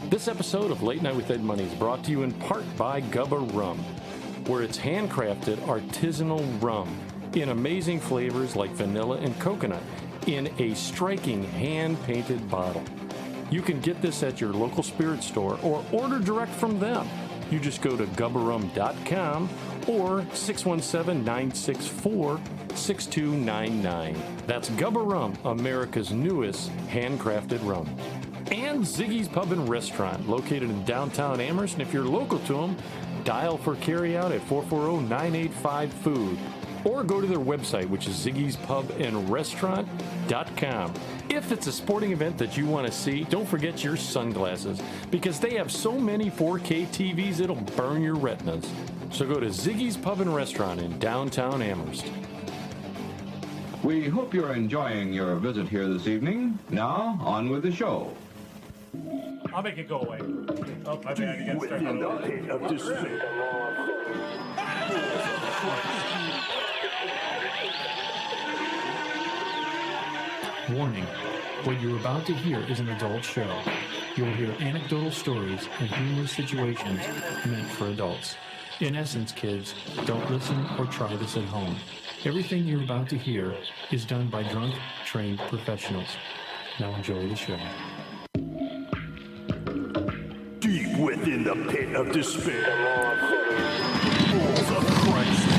This episode of Late Night with Ed Money is brought to you in part by Gubba Rum, where it's handcrafted artisanal rum in amazing flavors like vanilla and coconut in a striking hand-painted bottle. You can get this at your local spirit store or order direct from them. You just go to gubbarum.com or 617-964-6299. That's Gubba Rum, America's newest handcrafted rum. And Ziggy's Pub and Restaurant, located in downtown Amherst. And if you're local to them, dial for carryout at 440-985-FOOD. Or go to their website, which is ziggyspubandrestaurant.com. If it's a sporting event that you want to see, don't forget your sunglasses, because they have so many 4K TVs it'll burn your retinas. So go to Ziggy's Pub and Restaurant in downtown Amherst. We hope you're enjoying your visit here this evening. Now, on with the show. I'll make it go away. Oh, my bad. You gotta start that over. Warning, what you're about to hear is an adult show. You'll hear anecdotal stories and humorous situations meant for adults. In essence, kids, don't listen or try this at home. Everything you're about to hear is done by drunk, trained professionals. Now enjoy the show. Deep within the pit of despair. Fools of Christ.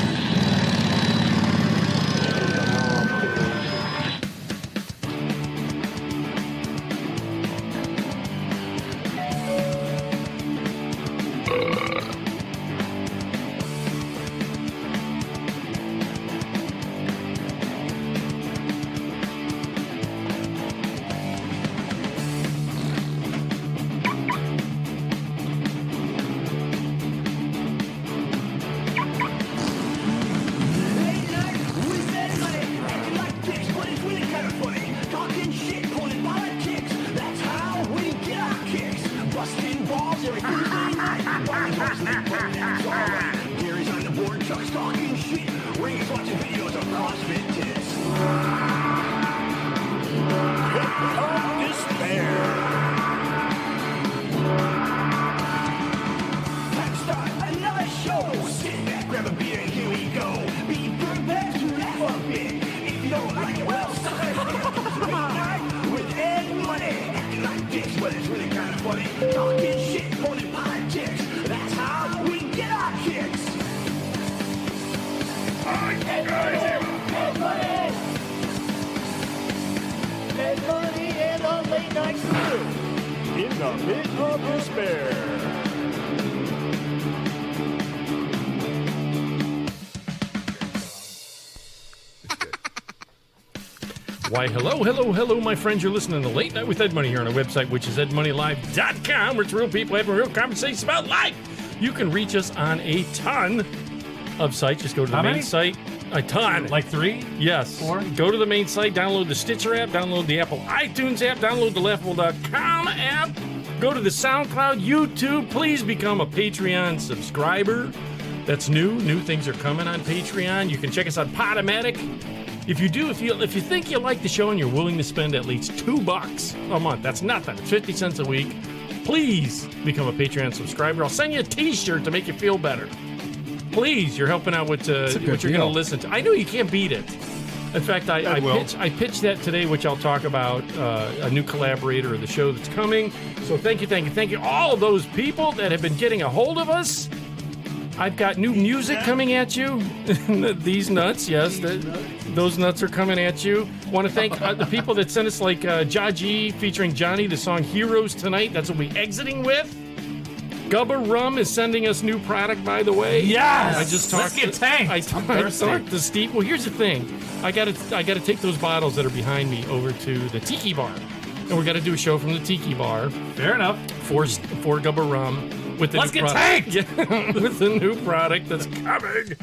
Why, hello, my friends. You're listening to Late Night with Ed Money here on our website, which is edmoneylive.com, where it's real people having real conversations about life. You can reach us on a ton of sites. Just go to the main site. A ton. Like 3? Yes. 4? Go to the main site, download the Stitcher app, download the Apple iTunes app, download the Laughable.com app, go to the SoundCloud, YouTube. Please become a Patreon subscriber. That's new. New things are coming on Patreon. You can check us on Podomatic. If you do, if you think you like the show and you're willing to spend at least $2 a month, that's nothing. It's 50 cents a week. Please become a Patreon subscriber. I'll send you a T-shirt to make you feel better. Please, you're helping out with what you're going to listen to. I know you can't beat it. In fact, I pitched that today, which I'll talk about, a new collaborator of the show that's coming. So thank you. All of those people that have been getting a hold of us. I've got new music coming at you. These nuts, yes. Those nuts are coming at you. Want to thank the people that sent us, like Jaji featuring Johnny, the song Heroes Tonight. That's what we're exiting with. Gubba Rum is sending us new product, by the way. Yes! I just talked. Let's get tanked. I talked to Steve. Well, here's the thing. I gotta take those bottles that are behind me over to the Tiki Bar. And we're going to do a show from the Tiki Bar. Fair enough. For Gubba Rum. With the Let's new get product. tanked! Yeah, with the new product that's coming.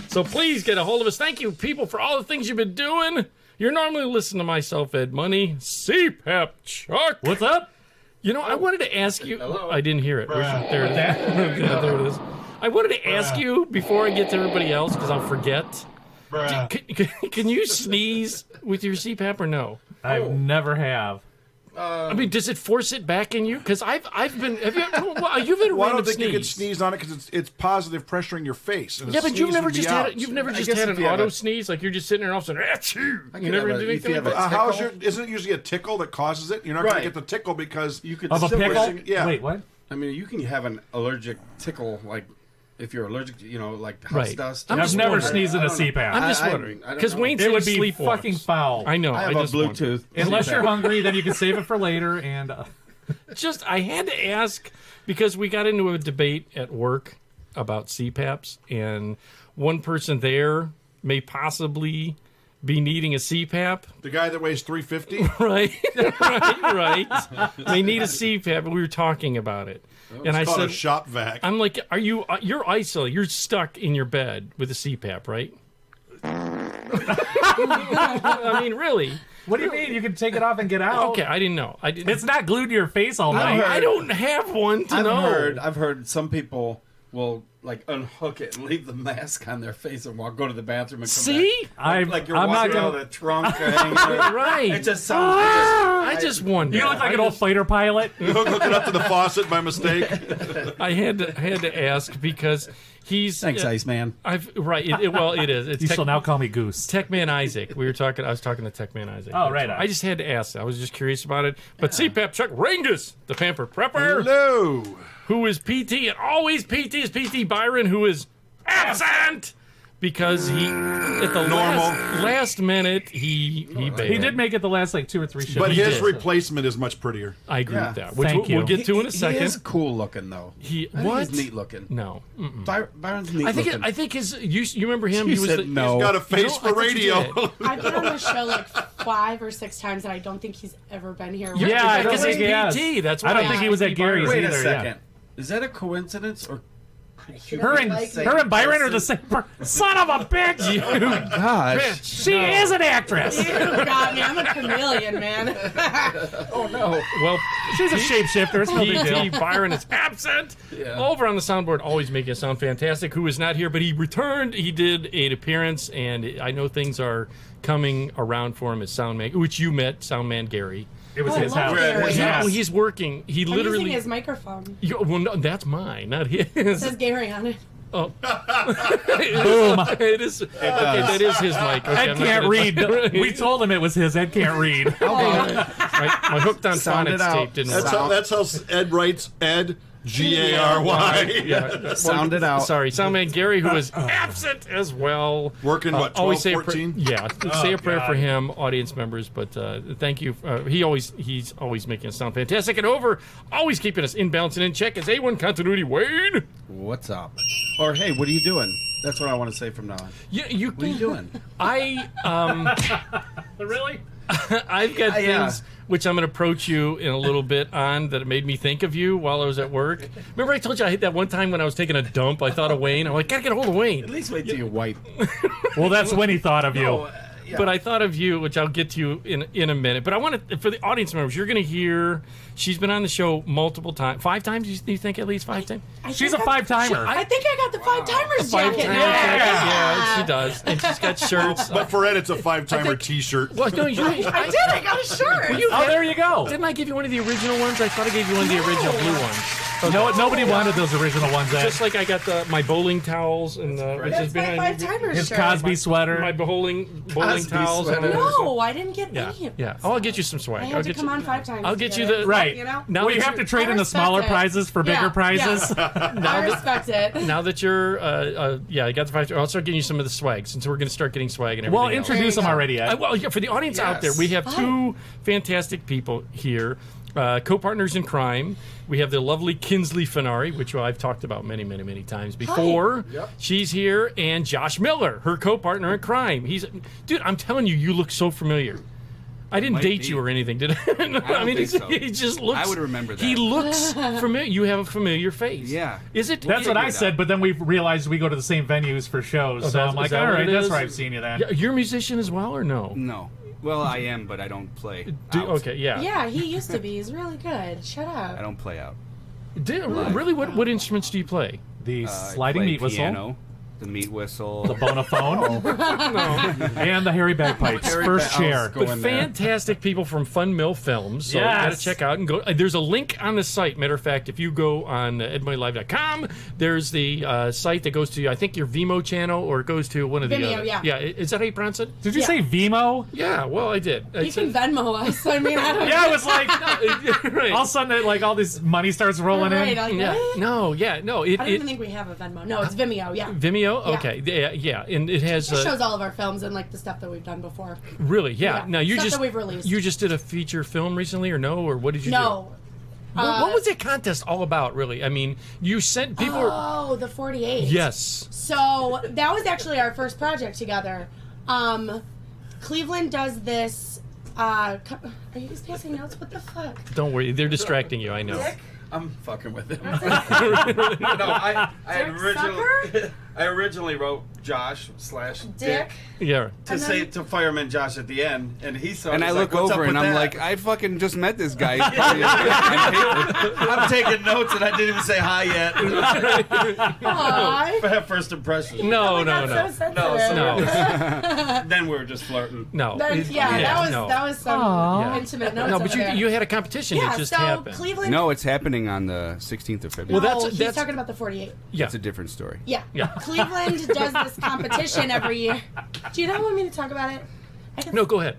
So please get a hold of us. Thank you, people, for all the things you've been doing. You're normally listening to myself, Ed Money. CPAP Chuck. What's up? You know, I wanted to ask you. Hello? I didn't hear it. There it is. Yeah, there it is. I wanted to ask you before I get to everybody else, because I'll forget. Can you sneeze with your CPAP or no? I never have. I mean, does it force it back in you? Because I've been. You've had a Well, I random don't think sneeze. you can sneeze on it because it's positive pressure in your face. And a Yeah, but you've sneeze never would be just out. had you've never I just guess had if an you have auto a- sneeze, like you're just sitting there and all of a sudden, achoo! I You could never have a- did if anything you like have that. a- How's your? Isn't it usually a tickle that causes it? You're not going Right. to get the tickle because You could Of a still pickle? bring- Yeah. Wait, what? I mean, you can have an allergic tickle, like if you're allergic to, like house Right. dust. I'm I've just never wondering. sneezed in a I don't know. CPAP. I'm just I wondering don't because know. Wayne It said would be sleep fucking walks. foul. I know. I have just a wondered. Bluetooth. Unless you're CPAP. hungry, then you can save it for later. And I had to ask because we got into a debate at work about CPAPs, and one person there may possibly be needing a CPAP. the guy that weighs 350. Right. right. They need a CPAP, but we were talking about it. And I It's called said, a shop vac. I'm like, are you, you're isolated. You're stuck in your bed with a CPAP, right? I mean, really? what do you mean? You can take it off and get out. Okay, I didn't know. I didn't. It's not glued to your face all night. I don't have one to know. I've heard some people will like unhook it and leave the mask on their face and go to the bathroom and come See? back. Like you're I'm not walking out gonna. of the trunk. hanging out. Right. It just sounds. I just wonder. You look like an old fighter pilot. Hook it up to the faucet by mistake. I had to ask because he's. Thanks, Iceman. Right. Well, it is. It's You shall now call me Goose. Techman Isaac. I was talking to Techman Isaac. Oh, right on. I just had to ask. I was just curious about it. But CPAP Chuck Rangus, the Pampered Prepper, Hello. who is PT, and always PT is PT Byron, who is absent because he at the last minute he bailed. He did make it the last like 2 or 3 shows. But his did. replacement is much prettier. I agree Yeah. with that. Which Thank we'll you. get to in a second. He is cool looking though. He I think what? He's neat looking. No. Byron's neat I looking. think his. You remember him? You he was said the, no. Got a face No, I for thought you radio. did. I've been on the show like 5 or 6 times, and I don't think he's ever been here. Yeah, I don't because think he's he has. PT. That's I why don't he's think he was at PT Gary's Byron. Wait either. a yeah. second. Is that a coincidence or? Her and Byron are the same. Son of a bitch! Gosh. She is an actress. You got me. I'm a chameleon, man. Well, She's a shapeshifter. It's no big deal. PT Byron is absent. Over on the soundboard, always making it sound fantastic. Who is not here, but he returned. He did an appearance, and I know things are coming around for him as Soundman, which you met, Soundman Gary. It was Oh, his I love house. Gary. Well, Yes. he's working. He I'm literally. using his microphone. Well, no, that's mine, not his. It says Gary on it. Boom. It is. Okay, that is his mic. Okay, Ed I'm not can't gonna- read. We told him it was his. Ed can't read. my hooked on Sound it phonics out. tape didn't That's work. how Ed writes Ed Gary. Yeah. Sound it out. Sorry, Soundman Gary, who is absent as well. Working what, always 12, say a 14? yeah, say a prayer God. for him, audience members. But thank you. He's always making us sound fantastic and over. Always keeping us in balance and in check. As A1 continuity, Wayne. What's up? Or hey, what are you doing? That's what I want to say from now on. You What are you doing? I Really? I've got Yeah. things which I'm going to approach you in a little bit on that made me think of you while I was at work. Remember I told you I hit that one time when I was taking a dump, I thought of Wayne. I'm like, gotta get a hold of At Wayne. least wait till you wipe. Well, that's when he thought of you. Yeah. But I thought of you, which I'll get to you in a minute. But I want to, for the audience members, you're going to hear, she's been on the show multiple times. 5 times? You think at least 5 times? She's a 5-timer. I think I got the 5-timers jacket. Yeah, she does. And she's got shirts. But for Ed, it's a 5-timer T-shirt. Well, no, you, I did. I got a shirt. Oh, there you go. didn't I give you one of the original ones? I thought I gave you one of the original blue ones. No, nobody wanted those original ones. Ed. Just like I got my bowling towels and which is That's my behind me. 5-timers His shirt. Cosby sweater. My bowling Cosby towels. sweater. No, I didn't get Yeah, any of yeah. this. Oh, I'll get you some swag. I I'll had to get come you. on 5 times. I'll to get you it. the Right. You know? Now Well, you that have to you're- trade in the respect smaller it. prizes for bigger Yeah, prizes. I respect it. Now that you're, I got the 5. I'll start getting you some of the swag since we're going to start getting swag and everything. Well, else. introduce There them you go. already, Ed. Well, yeah, for the audience out there, Yes. we have 2 fantastic people here, co-partners in crime. We have the lovely Kinsley Finari, which I've talked about many, many, many times before. Yep. She's here, and Josh Miller, her co-partner in crime. Dude, I'm telling you, you look so familiar. I didn't Might date be. you or anything, did I? No, I don't think so. he just looks. I would remember that. He looks familiar. You have a familiar face. Yeah. Is it? That's what I said, but then we realized we go to the same venues for shows. So that's- I'm like, is that all what right, it that's is? where I've seen you then. Yeah, you're a musician as well, or no? No. Well, I am, but I don't play. out. Okay, yeah. Yeah, he used to be. He's really good. Shut I up. don't play out. Really, what instruments do you play? The I sliding play meat whistle. piano. The meat whistle. The Bonaphone. And the hairy bagpipes. First chair. But fantastic people from Fun Mill Films. So you got to check out and go. There's a link on the site. Matter of fact, if you go on edmontonlive.com, there's the site that goes to, I think, your Vimeo channel, or it goes to one of the Vimeo, other. yeah. Yeah, is that how you pronounce it? Did you say Vimeo? Yeah, well, I did. You can Venmo us. I mean, I don't Yeah, it was like, right. all of a sudden, like, all this money starts rolling Right, in. like, Yeah. what? No. I don't even think we have a Venmo. No, it's Vimeo, yeah. Vimeo? Okay. Yeah. And it has... It shows all of our films and, like, the stuff that we've done before. Really? Yeah. Now, Stuff that we've released. You just did a feature film recently, or no? Or what did you do? No. What was that contest all about, really? I mean, you sent people... Oh, the 48. Yes. So that was actually our first project together. Cleveland does this. Are you guys passing notes? What the fuck? Don't worry. They're distracting you, I know. Dick? I'm fucking with him. No, I originally wrote Josh / Dick. Yeah. To say to Fireman Josh at the end, and he saw. And I look over and I'm like, I fucking just met this guy. I'm taking notes and I didn't even say hi yet. Hi. First impression. No. Then we were just flirting. No. That was some intimate notes. No, but over there. you had a competition that just happened. Cleveland. No, it's happening on the 16th of February. Well, he's talking about the 48. Yeah. It's a different story. Yeah. Cleveland does this competition every year. Do you not want me to talk about it? No, go ahead.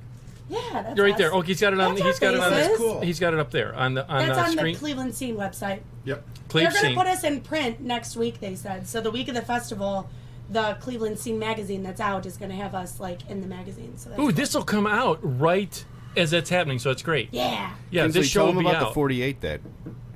Yeah, that's You're right us. there. Oh, he's got it on. That's He's got it on. faces. Cool. He's got it up there on the That's on screen. the Cleveland Scene website. Yep. They're going to put us in print next week, they said. So the week of the festival, the Cleveland Scene magazine that's out is going to have us like in the magazine. So that's Ooh, this will come out right as that's happening, so it's great. Yeah. Yeah, Kinsley, this show tell will him be about out. the 48 that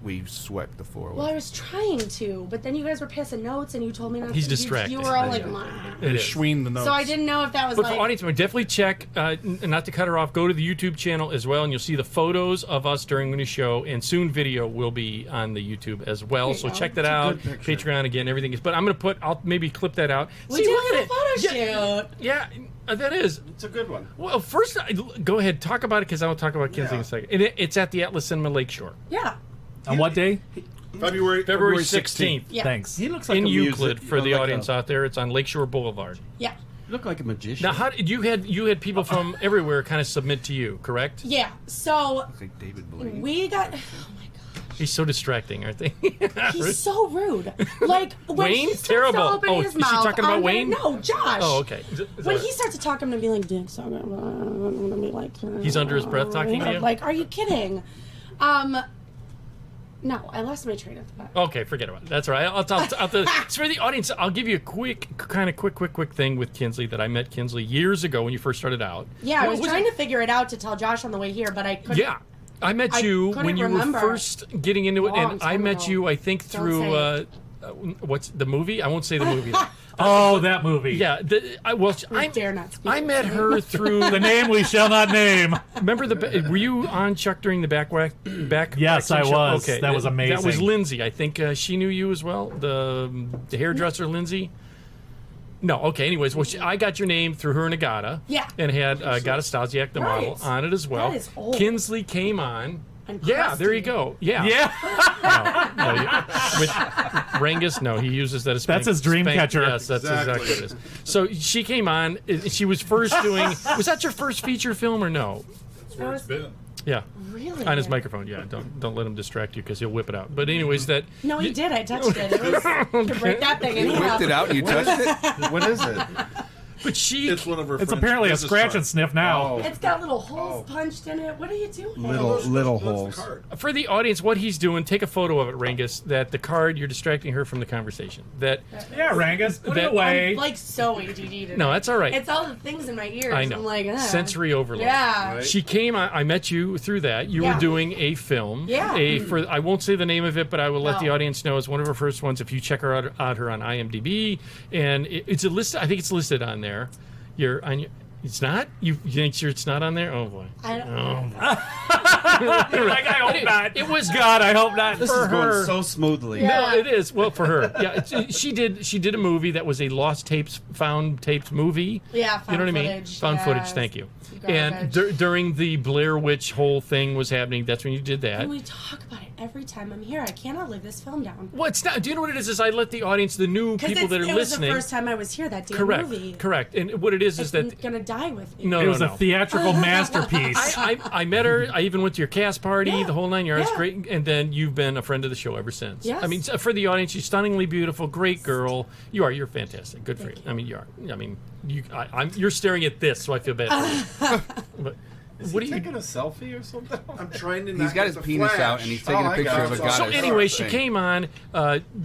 we swept the 4. Well, I was trying to, but then you guys were passing notes and you told me not He's to. distracted. You were all like, "Meh." It is. Schween the notes. So I didn't know if that was But like. for audience members, definitely check, not to cut her off, go to the YouTube channel as well, and you'll see the photos of us during the show, and soon video will be on the YouTube as well. There you So go. check that It's a out. good picture. Patreon again, everything is. But I'm going to I'll maybe clip that out. we See, did look a at it. photo shoot. Yeah, that is. It's a good one. Well, first, go ahead, talk about it, because I will talk about Kinsley in a second. And it's at the Atlas Cinema Lakeshore. Yeah. On what day? February 16th. Yeah. Thanks. He looks like In a Euclid, music, for the like audience out there. It's on Lakeshore Boulevard. Yeah. You look like a magician. Now, how did you had people from everywhere kind of submit to you, correct? Yeah. So It's like David Blaine. we got. He's so distracting, aren't they? He's so rude. Like when Wayne? he starts Terrible. to open Oh, his is she mouth. talking about I'm gonna- Wayne? No, Josh. Oh, okay. When he starts to talk, I'm gonna be like, "Dick, so I'm gonna be like." He's under his breath talking to you? Like, are you kidding? No, I lost my train of thought. Okay, forget about it. That's all right. It's for the audience. I'll give you a quick thing with Kinsley that I met Kinsley years ago when you first started out. Yeah, I What was was trying it? to figure it out to tell Josh on the way here, but I couldn't. Yeah. I met I you couldn't when you remember. were first getting into it, Long and I time met ago. you, I think, Don't through say what's the movie? I won't say the movie. Oh, that movie. Yeah, I dare not speak. I met her through The name we shall not name. Remember were you on Chuck during the back? Yes, I show? was. Okay, That was That was amazing. Lindsay. I think she knew you as well. The hairdresser Lindsay. No, okay. Anyways, well, I got your name through her and Agata. Yeah. And had Agata Stasiak, the model, Right. on it as well. That is old. Kinsley came on. And Yeah, there you crusty. go. Yeah. Yeah. With Rangus, no, he uses that as That's his dream catcher. Yes, that's exactly what it is. So she came on. She was first doing. Was that your first feature film or no? That's where it's been. Yeah. Really? On his microphone. Yeah. Don't let him distract you because he'll whip it out. But anyways, that. No, he did. I touched it. It was to break that thing in You half. whipped it out and you touched it? What is it? But she. It's one of her It's friends' apparently a business scratch cards. and sniff now. It's got little holes punched in it. What are you doing? Little That's the holes. card. For the audience, what he's doing, take a photo of it, Rangus. That the card, you're distracting her from the conversation. That. Yeah, Rangus, put That- it away. I'm like so ADD today. No, that's all right. It's all the things in my ears. I know. I'm like, Sensory overload. Yeah. She came. I met you through that. You Yeah. were doing a film. Yeah. I won't say the name of it, but I will let No. the audience know it's one of her first ones. If you check her out her on IMDb, and it's a list. I think it's listed on there. You're on your. It's not. You think sure it's not on there? Oh boy. I don't. Oh. like, I hope not. It was God, I hope not. This for is going her. so smoothly. No, it is. Well, for her. Yeah, she did a movie that was a lost tapes, found tapes movie. Yeah, you know what I mean? footage, Found footage, yes. thank you. Garbage. And during the Blair Witch whole thing was happening, that's when you did that. And we talk about it every time I'm here. I cannot live this film down. Well, it's not. Do you know what it is? I let the audience, the new people that are it was listening. the first time I was here, that damn Correct. movie. Correct. And what it is It's that gonna die with me. no, It was no, a no. theatrical masterpiece. I met her. I even went to your cast party, Yeah. the whole 9 yards. Yeah. Great. And then you've been a friend of the show ever since. Yes. I mean, for the audience, she's stunningly beautiful, great girl. You are. You're fantastic. Good for you. I mean, you are. I mean, you're staring at this, so I feel bad for you. But what are you taking a selfie or something? I'm trying to. He's got his penis out and he's taking a picture of a goddess. So anyway, she thing. came on.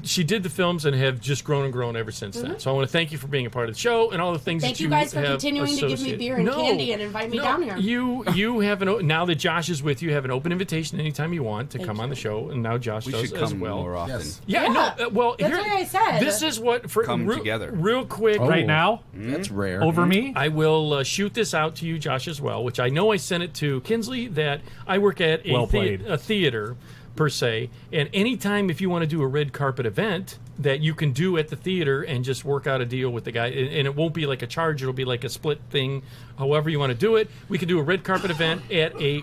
She did the films and have just grown and grown ever since then. So I want to thank you for being a part of the show and all the things Thank that you guys for have continuing to give me associated- beer and candy and invite me down here. You have now that Josh is with you, have an open invitation anytime you want to Thank come on you. the show, and now Josh We does should as come well. more often. Yes. Yeah, Yeah. no. Well, That's here, what I said. This is what for Come together. real quick. Right now, That's rare. over me. I will shoot this out to you, Josh, as well, which I know I sent it to Kinsley, that I work at Well played. a theater, per se, and anytime if you want to do a red carpet event that you can do at the theater and just work out a deal with the guy, and it won't be like a charge, it'll be like a split thing, however you want to do it. We can do a red carpet event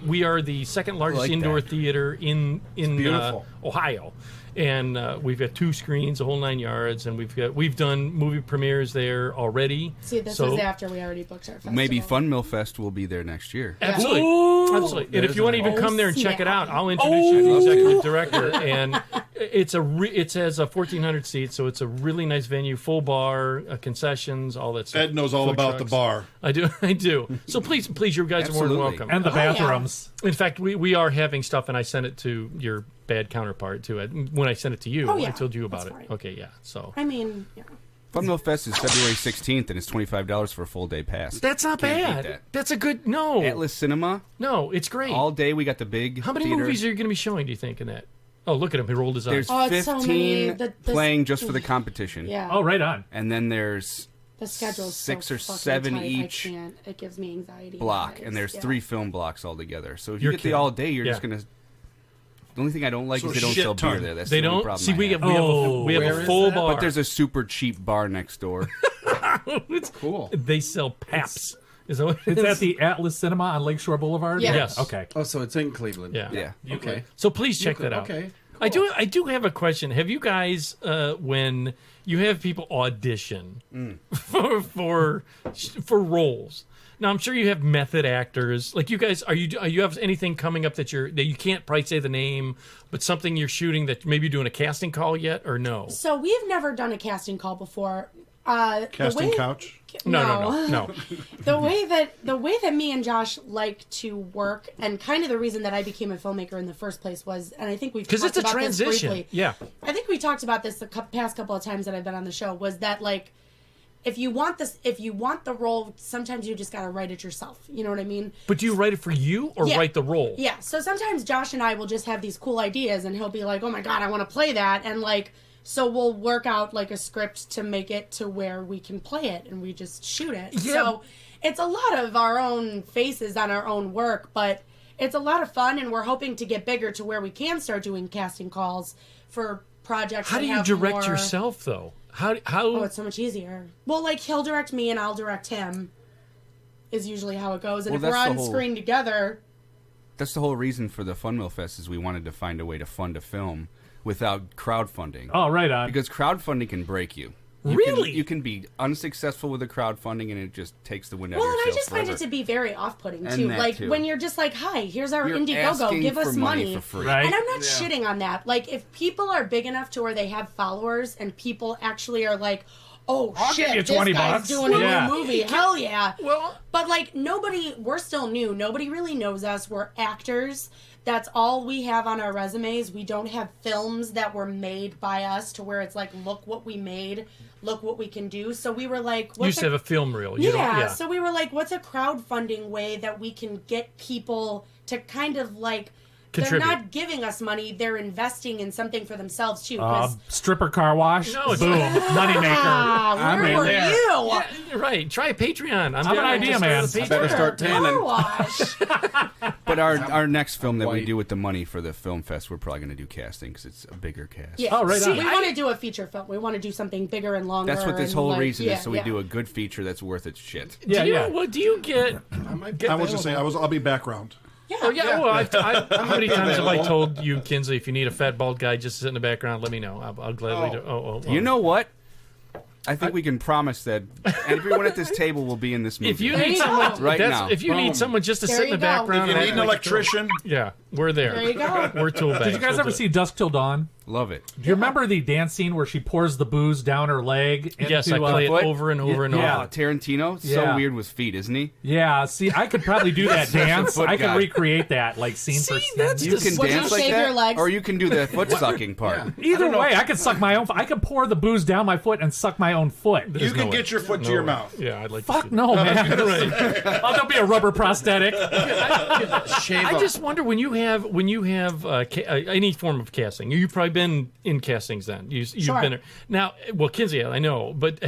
we are the second largest like indoor that. theater in beautiful. Ohio. And we've got 2 screens, the whole 9 yards, and we've done movie premieres there already. See, this So- was after we already booked our festival. Maybe Fun Mill Fest will be there next year. Absolutely, absolutely. And if you want to even come there and check it out, snap. I'll introduce you to the executive director. And it has 1,400 seats, so it's a really nice venue, full bar, concessions, all that stuff. Ed knows all Food about the trucks. bar. I do. So please, you guys are more than Absolutely. welcome. And the Oh, yeah. bathrooms. In fact, we are having stuff, and I sent it to your bad counterpart too. When I sent it to you, Oh, yeah. I told you about That's it. fine. Okay, yeah. So I mean, yeah. Fun Mill Fest is February 16th, and it's $25 for a full day pass. that's not Can't bad. beat that. That's a good no. Atlas Cinema, No, it's great. all day. We got the big How many theater. movies are you going to be showing? Do you think in that? Oh, look at him. He rolled his eyes. There's Oh, it's so 15 many. The- playing just for the competition. Yeah. Oh, right on. And then there's The schedule's 6 so or fucking 7 tight, each I can't. It gives me anxiety. block, guys. and there's Yeah. 3 film blocks altogether. So if You're you get kidding. the all day, you're Yeah. just gonna. The only thing I don't like So is they don't shit sell beer ton. there. That's They the only don't problem see. I We have. have Oh, a where is full that? bar. But there's a super cheap bar next door. Cool. They sell Paps. Is that what it It's is? at the Atlas Cinema on Lakeshore Boulevard. Yeah. Yes. Okay. Oh, so it's in Cleveland. Yeah. Yeah. Okay. So please check that out. Okay. I do have a question. Have you guys, when you have people audition for roles? Now I'm sure you have method actors. Like you guys, are you have anything coming up that you can't probably say the name, but something you're shooting that maybe doing a casting call yet or no? So we've never done a casting call before. Casting couch. No. the way that me and Josh like to work, and kind of the reason that I became a filmmaker in the first place was, and I think we've Because talked it's a about this transition. briefly. Yeah. I think we talked about this the past couple of times that I've been on the show, was that like, if you want the role, sometimes you just gotta write it yourself. You know what I mean? But do you write it for you or Yeah. write the role? Yeah. So sometimes Josh and I will just have these cool ideas, and he'll be like, "Oh my god, I want to play that," and like, so we'll work out like a script to make it to where we can play it, and we just shoot it. Yeah. So it's a lot of our own faces on our own work, but it's a lot of fun, and we're hoping to get bigger to where we can start doing casting calls for projects. How that do you have direct more... yourself though? How? Oh, it's so much easier. Well, like he'll direct me and I'll direct him. Is usually how it goes, and Well, if we're that's the on whole- screen together. That's the whole reason for the Fun Mill Fest is we wanted to find a way to fund a film without crowdfunding. Oh, right on. Because crowdfunding can break you. Really? You can be unsuccessful with the crowdfunding, and it just takes the wind out Well, of and your I sails just find forever. it to be very off-putting And too. that, Like too. when you're just like, "Hi, here's our You're Indiegogo. asking Give us for money for free. Right. And I'm not Yeah. shitting on that. Like if people are big enough to where they have followers and people actually are like, "Oh I'll shit, give you this 20 guy's bucks." doing Yeah. a new movie. Hell yeah." Well, But like we're still new. Nobody really knows us. We're actors. That's all we have on our resumes. We don't have films that were made by us to where it's like, look what we made, look what we can do. So we were like, you used to have a film reel. You yeah, don't, yeah. so we were like, what's a crowdfunding way that we can get people to kind of like Contribute. They're not giving us money. They're investing in something for themselves too. 'cause- Stripper car wash. No, it's- Boom. Moneymaker. Ah, where were you? Yeah, right. Try Patreon. I have an idea, man. I better start Car tanning. wash. But our next film that we White. do with the money for the film fest, we're probably going to do casting because it's a bigger cast. Yeah. Oh, right See, on. we want to do a feature film. We want to do something bigger and longer. That's what this and, whole like, reason yeah, is. So we yeah. do a good feature that's worth its shit. Yeah, do you, yeah. What do you get? I was just saying, I'll be background. Oh yeah. Well, how many times have I told you, Kinsley, if you need a fat bald guy just to sit in the background, let me know. I'll gladly do. Oh. You know what? I think we can promise that everyone at this table will be in this movie. If you There need you someone, go. Right now. if you need someone just to There sit in you the go. background, If you and need act an like a troll- electrician, yeah, we're there. There you go. We're tool bags. Did you guys ever see Dusk Till Dawn? Love it. Do you remember the dance scene where she pours the booze down her leg? Yes, I into, play it foot? over and over and Yeah. Oh, over. Tarantino, so Yeah. weird with feet, isn't he? Yeah, see, I could probably do that dance. foot I could guy. recreate that, like scene for See, scene. that's You can Would you dance like shave that, your legs? or you can do the foot sucking part. Either way, I could suck my own. I could pour the booze down my foot and suck my own foot. you can no get your foot to your mouth. Yeah, I'd like to Fuck see no, man. Right. Oh, there'll be a rubber prosthetic. Shave I up. just wonder when you have any form of casting. You've probably been in castings then. You've Sure. been there. Now. Well, Kinsey, I know, but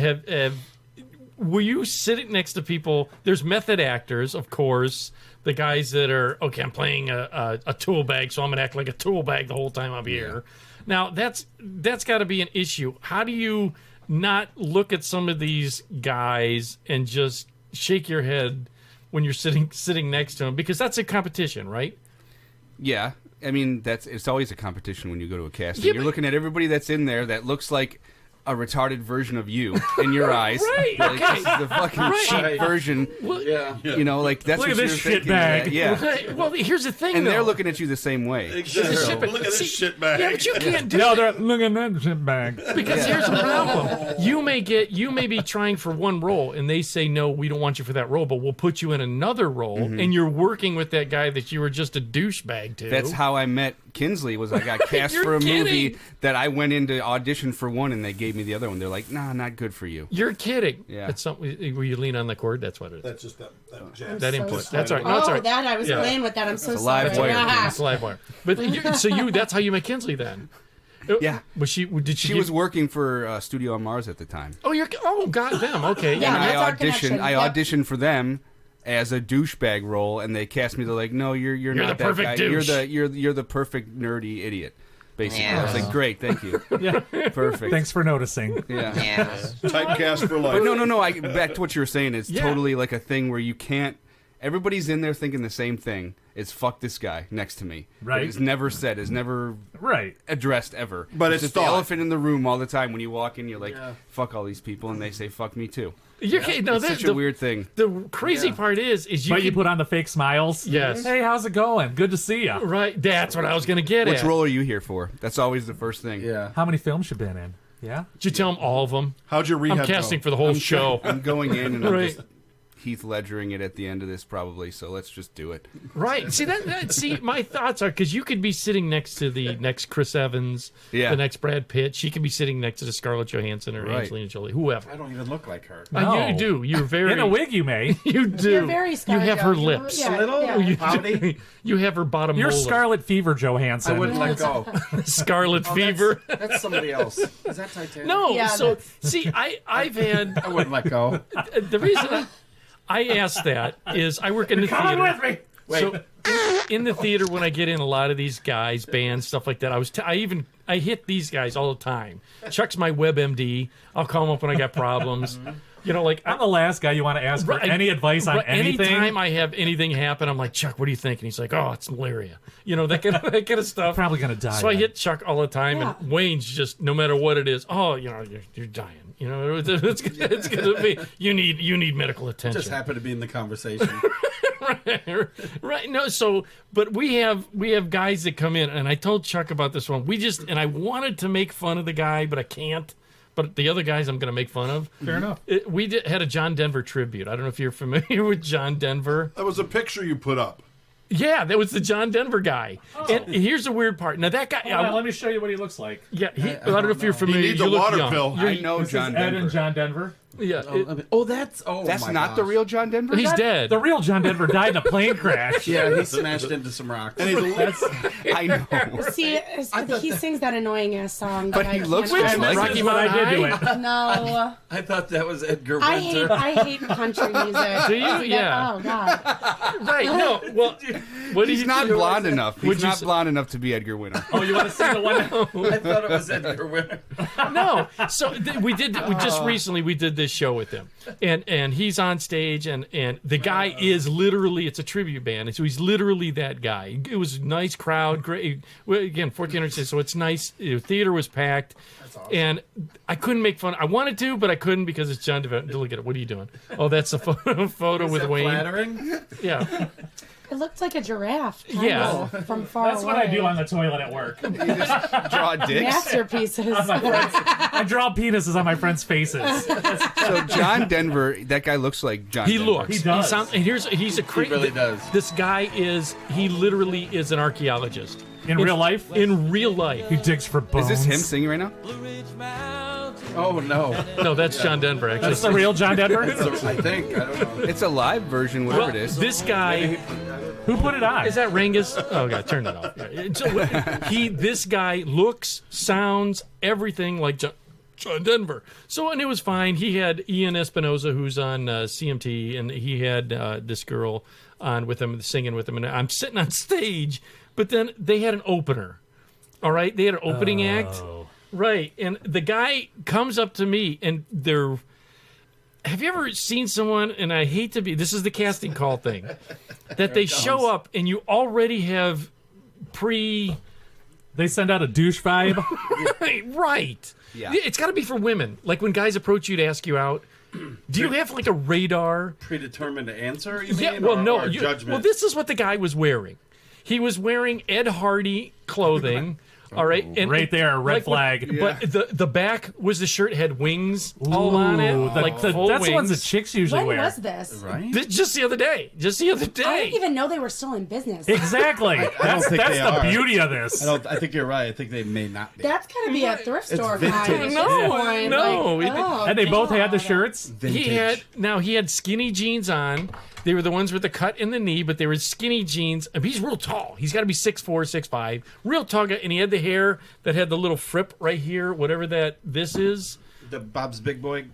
were you sitting next to people? There's method actors, of course. The guys that are okay. I'm playing a tool bag, so I'm gonna act like a tool bag the whole time I'm here. Now that's got to be an issue. How do you not look at some of these guys and just shake your head when you're sitting next to them? Because that's a competition, right? Yeah, I mean it's always a competition when you go to a casting. Yeah, You're but- looking at everybody that's in there that looks like a retarded version of you in your eyes. Right, Like, okay. this is the fucking cheap Right. version. Yeah. You know, like that's Look what at this you're shit thinking. bag. Yeah. Right. Well, here's the thing, And though. they're looking at you the same way. Exactly. Look at this See, shit bag. Yeah, but you can't do No, they're looking at that bag. because here's the problem. You may be trying for one role and they say no, we don't want you for that role, but we'll put you in another role and you're working with that guy that you were just a douchebag to. That's how I met Kinsley. Was I got cast You're for a movie kidding. that I went in to audition for one, and they gave me the other one. They're like, "Nah, not good for you." You're kidding. Yeah. That's something where you lean on the cord. That's what it is. That's just that jazz. That so input. sorry. That's all right. No, it's all Oh, right. that I was Yeah. playing with that. I'm so a sorry. live wire. Ah. It's live wire. But that's how you met Kinsley then. Yeah. Was she? Did she? She was working for Studio on Mars at the time. Oh, got them. Okay. Yeah. And that's our I connection. auditioned for them as a douchebag role, and they cast me. They're like, "No, you're not the that perfect guy. douche." You're the perfect nerdy idiot." Basically, I was like, "Great, thank you, Yeah. perfect." Thanks for noticing. Yeah. Typecast for life. But no. Back to what you were saying. It's Yeah. totally like a thing where you can't. Everybody's in there thinking the same thing. It's fuck this guy next to me. But Right. it's never said. It's never Right. addressed ever. But it's just the thought. elephant in the room all the time. When you walk in, you're like, fuck all these people, and they say fuck me too. You're kidding. No, It's that's such a weird thing. The crazy part is you. But you can- put on the fake smiles. Yes. Hey, how's it going? Good to see you. Right. That's what I was going to get Which at. role are you here for? That's always the first thing. Yeah. How many films you been in? Yeah. Did you tell them all of them? How'd your rehab I'm casting go? for the whole show. I'm going in and I'm Right. just Heath Ledgering it at the end of this probably. So let's just do it. Right. See see, my thoughts are because you could be sitting next to the next Chris Evans, Yeah. the next Brad Pitt. She could be sitting next to the Scarlett Johansson or Right. Angelina Jolie, whoever. I don't even look like her. No. You do. You're very In a wig, you may. You do. You're very you Scarlett have her Johansson. lips. Yeah, A little? yeah. You, Howdy. you have her bottom. You're molar. Scarlet Fever Johansson. I wouldn't let go. Scarlet Oh, Fever. That's somebody else. Is that Titanic? No. Yeah, so see, I've had I wouldn't let go. the reason I asked that is I work in the Come theater. with me. So in the theater, when I get in a lot of these guys, bands, stuff like that, I hit these guys all the time. Chuck's my WebMD. I'll call him up when I got problems. You know, like I'm the last guy you want to ask for Right. any advice on right, anything. Anytime I have anything happen, I'm like, Chuck, what do you think? And he's like, oh, it's malaria. You know, that kind of stuff. Probably gonna die. So I then. hit Chuck all the time, Yeah. and Wayne's just no matter what it is. Oh, you know, you're dying. You know, it's gonna be. You need medical attention. Just happened to be in the conversation. Right. No. So, but we have guys that come in, and I told Chuck about this one. And I wanted to make fun of the guy, but I can't. But the other guys, I'm going to make fun of. Fair enough. We had a John Denver tribute. I don't know if you're familiar with John Denver. That was a picture you put up. Yeah, that was the John Denver guy. And here's the weird part. Now that guy, Hold on, let me show you what he looks like. yeah, I don't know if you're familiar. He needs You a look water young. pill. I know This John is Ed Denver. and John Denver. Yeah. That's not the real John Denver? He's dead. The real John Denver died in a plane crash. Yeah, he smashed into some rocks. I know. See, he sings that annoying ass song. But he looks just like Rocky Mountain I did do High. No. I thought that was Edgar Winter. I hate country music. Do you? Yeah. Oh God. Right. No. Well, what He's not blonde enough. Would He's you not say- blonde enough to be Edgar Winter. Oh, you want to sing the one? I thought it was Edgar Winter. No. So we just recently we did this show with him, and he's on stage, and the guy is literally, it's a tribute band, and so he's literally that guy. It was a nice crowd, great. Well, again, 1,400 seats, so it's nice. The theater was packed. Awesome. And I couldn't make fun. I wanted to, but I couldn't because it's John DeVette. Look at it. What are you doing? Oh, that's a photo with Wayne. Flattering? Yeah. It looked like a giraffe. Yeah. From far That's away. what I do on the toilet at work. You just draw dicks. Masterpieces. I draw penises on my friends' faces. So John Denver, that guy looks like John He Denver. looks. He does. And he's a crazy. He really does. This guy he literally is an archaeologist. In real life? In real life. He digs for bones. Is this him singing right now? Oh, no. No, that's John Denver, actually. That's the real John Denver? I think. I don't know. It's a live version, whatever Well, it is. this guy... Who put it on? Is that Rangus? Oh, God, turn that off. Yeah. So, this guy looks, sounds, everything like John Denver. So, and it was fine. He had Ian Espinosa, who's on CMT, and he had this girl on with him, singing with him. And I'm sitting on stage, but then they had an opener. All right? They had an opening act. Right. And the guy comes up to me, and they're... Have you ever seen someone, and I hate to be, this is the casting call thing, that they show up and you already have They send out a douche vibe? Right. Yeah. It's got to be for women. Like when guys approach you to ask you out, do you have like a radar? Predetermined answer, you Yeah, mean? well, or, no. Or judgment? Well, this is what the guy was wearing. He was wearing Ed Hardy clothing. All right, and Right there, red flag. But the back was the shirt had wings all on it, like full that's the ones that wings. chicks usually When wear. was this? Right? Just the other day. Just the other I day. didn't even know they were still in business. Exactly. That's think they the are. beauty of this. I think you're right. I think they may not be. That's gotta be a thrift store vintage. kind. No. And they both had the shirts? He had skinny jeans on. They were the ones with the cut in the knee, but they were skinny jeans. I mean, he's real tall. He's got to be 6'4", 6'5", real tall guy. And he had the hair that had the little frip right here, whatever this is. The Bob's Big Boy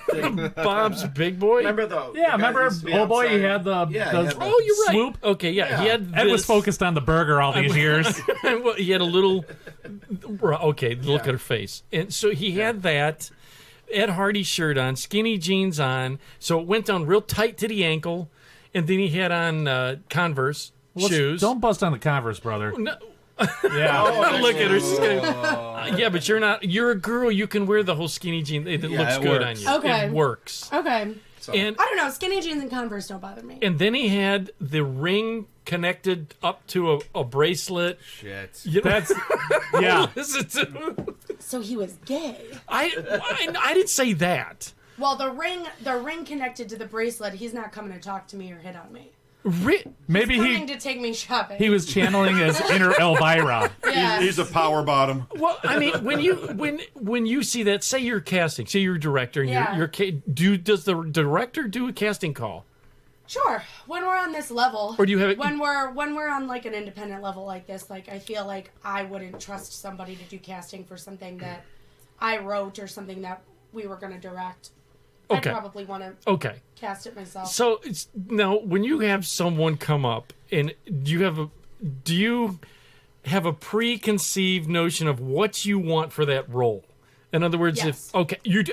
thing. Bob's Big Boy. Remember though? Yeah, remember old boy, he had the, Yeah, the he had the- Oh, you're right. swoop. Okay, yeah. He had Ed was this. focused on the burger all these years. Well, he had a little. Okay, look at her face, and so he had that Ed Hardy shirt on, skinny jeans on, so it went down real tight to the ankle, and then he had on Converse shoes. Don't bust on the Converse, brother. No. Yeah. Look at her. She's gonna, yeah, but you're not. You're a girl. You can wear the whole skinny jean. It looks it good works. on you. Okay. It works. Okay. And I don't know. Skinny jeans and Converse don't bother me. and then he had the ring connected up to a bracelet. Shit. You know, That's, yeah. listen to- So he was gay. I didn't say that. Well, the ring connected to the bracelet. He's not coming to talk to me or hit on me. Maybe Coming to take me shopping. he was channeling his inner Elvira. Yes. He's a power bottom. Well, I mean, when you see that, say you're casting, say you're a director, and Yeah. does the director do a casting call? Sure. When we're on this level, Or do you have it- when we're on like an independent level like this, like I feel like I wouldn't trust somebody to do casting for something that I wrote or something that we were going to direct. Okay. I'd probably want to Okay. cast it myself. So now, when you have someone come up, and do you have a preconceived notion of what you want for that role? In other words, Yes. you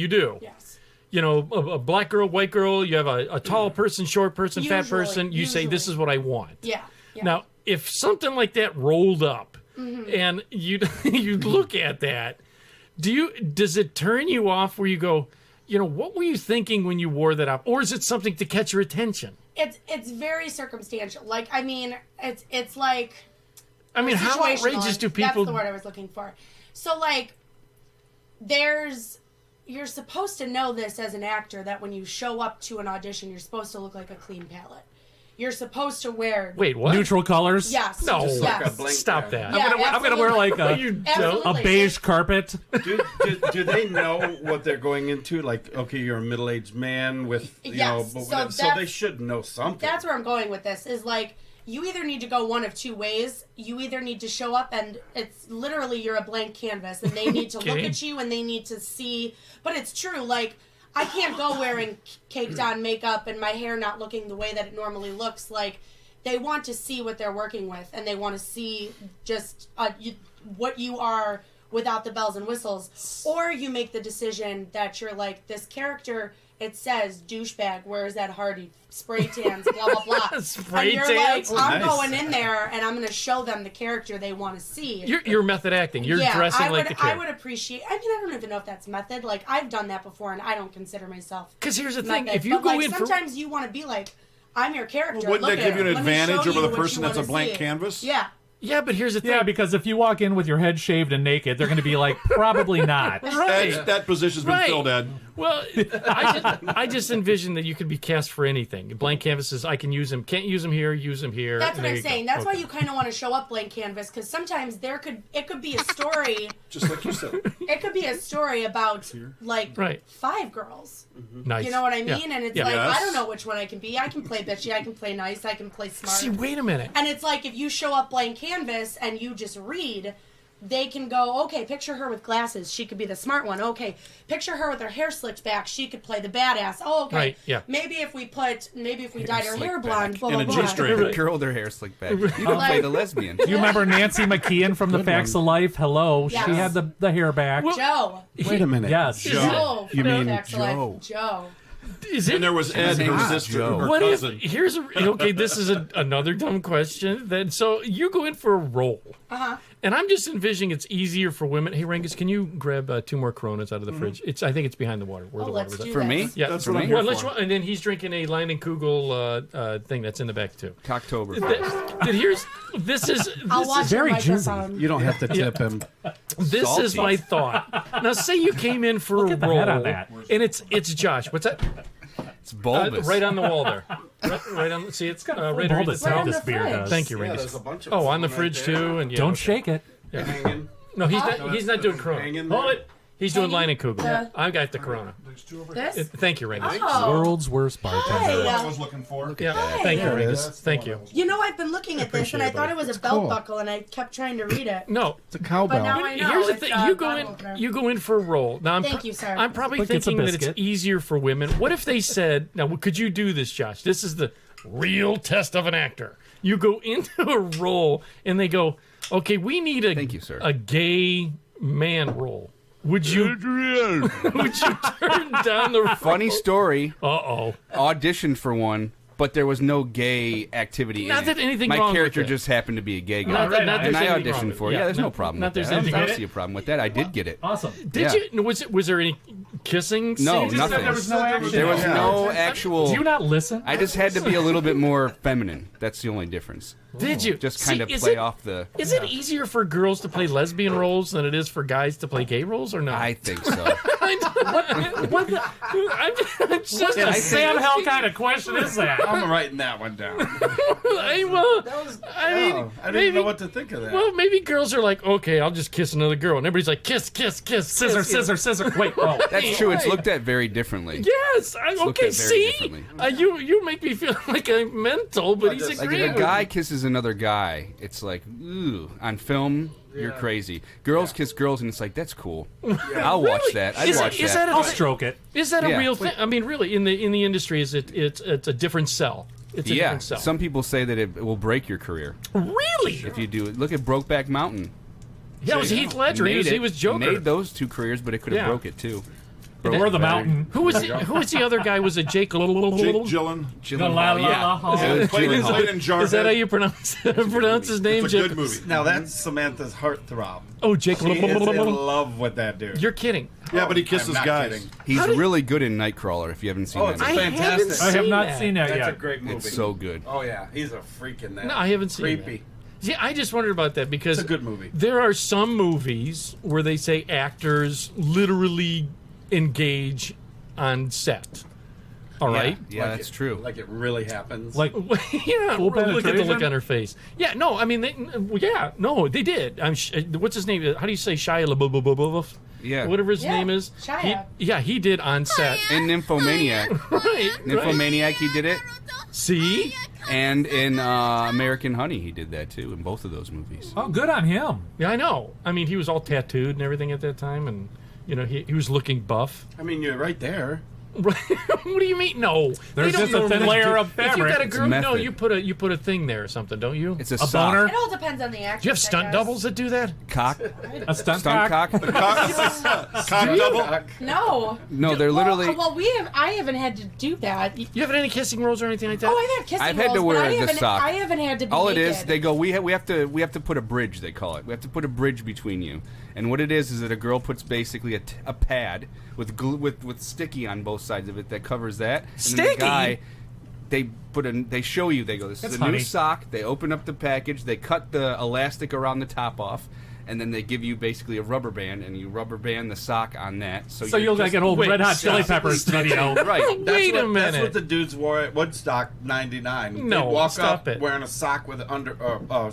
do. Yes. You know, a black girl, white girl. You have a tall person, short person, fat Usually, person. You say, "This is what I want." Yeah. Yeah. Now, if something like that rolled up, and you look at that, does it turn you off? Where you go, you know, what were you thinking when you wore that up, or is it something to catch your attention? It's very circumstantial. Like I mean, it's like. I mean, how situational. outrageous do people? That's the word I was looking for. So like, you're supposed to know this as an actor that when you show up to an audition, you're supposed to look like a clean palette. you're supposed to wear. Wait, what? Neutral colors? Yes. No. Yes. Like a blank Stop pen. that. Yeah, I'm gonna wear like a Absolutely. beige carpet. Do they know what they're going into? Like, okay, you're a middle-aged man with, you Yes, know, so so they that's- should know something. That's where I'm going with this. Is like you either need to go one of two ways. You either need to show up and it's literally you're a blank canvas, and they need to look Okay. at you and they need to see. But it's true. Like I can't go wearing caked on makeup and my hair not looking the way that it normally looks. Like they want to see what they're working with, and they want to see just what you are without the bells and whistles. Or you make the decision that you're like, this character, it says douchebag, wears that Hardy, spray tans, blah, blah, blah. Spray and you're tans? like, I'm Nice. going in there and I'm going to show them the character they want to see. You're method acting. You're dressing I would, like the I character. would appreciate, I mean, I don't even know if that's method. Like, I've done that before and I don't consider myself Because here's the thing: method. if you But, go like, in for sometimes you want to be like, I'm your character. Wouldn't Look that give at you an it. Let me advantage show over you the what person you that's a wanna blank see. canvas? Yeah. yeah, but here's the thing: Yeah, because if you walk in with your head shaved and naked, they're going to be like, probably not. right. That position's been Right. filled, Ed. Well, I just envision that you could be cast for anything. Blank canvases, I can use them. Can't use them here. Use them here. That's what There I'm you go. saying. That's why Okay. you kind of want to show up blank canvas, because sometimes it could be a story. Just like you said. It could be a story about like Right. 5 girls. Nice. You know what I Yeah. mean? And it's Yeah. like Yes. I don't know which one I can be. I can play bitchy. I can play nice. I can play smart. See, wait a minute. And it's like if you show up blank canvas and you just read, they can go, okay, picture her with glasses. She could be the smart one. Okay, picture her with her hair slicked back. She could play the badass. Oh, okay. Right, yeah. Maybe if we dyed her slicked hair back. blonde, blah, In blah, a blah. G-string. The girl with her hair slicked back. You can play the lesbian. You remember Nancy McKeon from The Facts of Life? Hello. Yes. She had the hair back. Joe. Wait a minute. Yes. Joe. You from mean Facts of Life. Joe. Joe. Is it? And there was Ed, her sister, Joe. her What if cousin. here's a okay? This is another dumb question. Then so you go in for a role, and I'm just envisioning it's easier for women. Hey, Rangus, can you grab 2 more Coronas out of the fridge? I think it's behind the water. Where Oh, the water let's was. do At. For that. me? Yeah, That's for what me. I'm here Well, let's for. and then he's drinking a Leinenkugel thing that's in the back too. Cocktober. This is I'll watch very your jizzy. microphone. You don't have to tip him. this is Salty. my thought. Now, say you came in for Look a at the role, head on that. and it's Josh. What's that? It's bulbous. Right on the wall there. Right on. See, it's got Full right bulbous Right head on this the beer fridge. does. Thank you, Yeah, Rangus. there's a bunch of Oh, on the them fridge right there. too, and yeah, Don't okay. shake it. Hanging. No, he's not doing Corona. Hanging Hold there. it. He's doing Leinenkugel. Yeah. I got the Corona. This? Thank you, Rangus. Oh. World's worst bartender. Hey, I was looking for. Yeah, thank you, There it Rangus. is. Thank you. You know, I've been looking at this, and I thought it was a belt cool. buckle, and I kept trying to read it. No, It's a cowbell. But now I know. here's the it's thing. a You go bottle in. opener. You go in for a role. Now, Thank you, sir. I'm probably Look, it's a thinking that it's biscuit. easier for women. What if they said, "Now, could you do this, Josh? This is the real test of an actor." You go into a role, and they go, "Okay, we need Thank you, sir. a gay man role." Would you would you turn down the Funny story. Uh-oh. Auditioned for one, but there was no gay activity Not in that it. anything My wrong with character it. just happened to be a gay guy. Not that- not and there's I anything wrong auditioned with for it. it. Yeah, there's Yeah, no problem not with there's that. anything I wrong don't with see a problem with that. I did get it. Awesome. Did Yeah. you? Was there any kissing? No, scenes? nothing. There was no action. There was Yeah. no actual. Do you not listen? I just had to be a little bit more feminine. That's the only difference. Did you? Just kind See, of is play it- off the. Is it easier for girls to play lesbian roles than it is for guys to play gay roles, or not? I think so. What the I'm just a Sam Hell kind of question is that? I'm writing that one down. I mean, I didn't maybe, know what to think of that. well, maybe girls are like, okay, I'll just kiss another girl, and everybody's like, kiss, kiss, kiss, Scissor, kiss, scissor, scissor. Wait, oh. That's true. It's looked at very differently. Yes, looked okay. at very See, differently. you make me feel like I'm mental, but he's just- Like agreeing if a with guy me. kisses another guy, it's like, ooh. On film, you're crazy. Girls kiss girls, and it's like, that's cool. I'll watch Really? that. I'd Is it- watch is that. that I'll stroke it. Is that a Yeah. real thing? I mean, really, in the industry, it's a different sell. It's a Yeah. different sell. Some people say that it will break your career Really? if you do it. Look at Brokeback Mountain. Yeah, it was Heath Ledger. He was Joker. Made those 2 careers, but it could have Yeah. broke it too. Or the mountain. Who was the other guy? Was it Jake? Jake Gyllenhaal. Gyllenhaal, yeah. It was Played Gyllenhaal. in Jarhead. Is that how you pronounce his name? It's a Jake? good movie. Now that's Samantha's heartthrob. Oh, Jake. She is in love with that dude. You're kidding. Yeah, but he kisses I'm not guys. kidding. He's How did- really good in Nightcrawler. If you haven't seen Oh, that, it's a I movie. haven't fantastic. I have seen not that. seen that That's yet. a great movie. It's so good. Oh yeah, he's a freak in that. No, I haven't seen Creepy. that. See, I just wondered about that because It's a good movie. There are some movies where they say actors literally engage on set. All right. Yeah, that's true. Like it really happens. Like, Yeah, Full look at the look penetration? on her face. Yeah, no, I mean, they did. What's his name? How do you say Shia LaBeouf? Yeah. Whatever his name is. Shia. He did on set. In Nymphomaniac. Right. Nymphomaniac, he did it. See? And in American Honey, he did that too, in both of those movies. oh, good on him. Yeah, I know. I mean, he was all tattooed and everything at that time, and he was looking buff. I mean, you're right there. What do you mean? No, There's They don't just a thin normally layer do- of If you fabric. got a It's girl, no, method. you put a thing there or something, don't you? It's a A sock. boner? It all depends on the actress. Do you have stunt I guess. doubles that do that? Cock. A stunt Stunt cock? cock. Cock double. No. No, they're literally. Well, I haven't had to do that. You have any kissing rolls or anything like that? Oh, I've had kissing I've had to rolls, wear but I the haven't, sock. I haven't had to be All it is, naked. they go. We have to put a bridge. They call it. We have to put a bridge between you. And what it is that a girl puts basically a pad with glue with sticky on both sides of it that covers that. And then Sticky? the guy, they show you. They go, this That's is a new honey. sock. They open up the package. They cut the elastic around the top off. And then they give you basically a rubber band, and you rubber band the sock on that. So So you'll like an old Wait, Red Hot Chili yeah. Peppers video. right. Wait a That's minute. what the dudes wore at Woodstock '99. No, They'd walk stop up it. wearing a sock with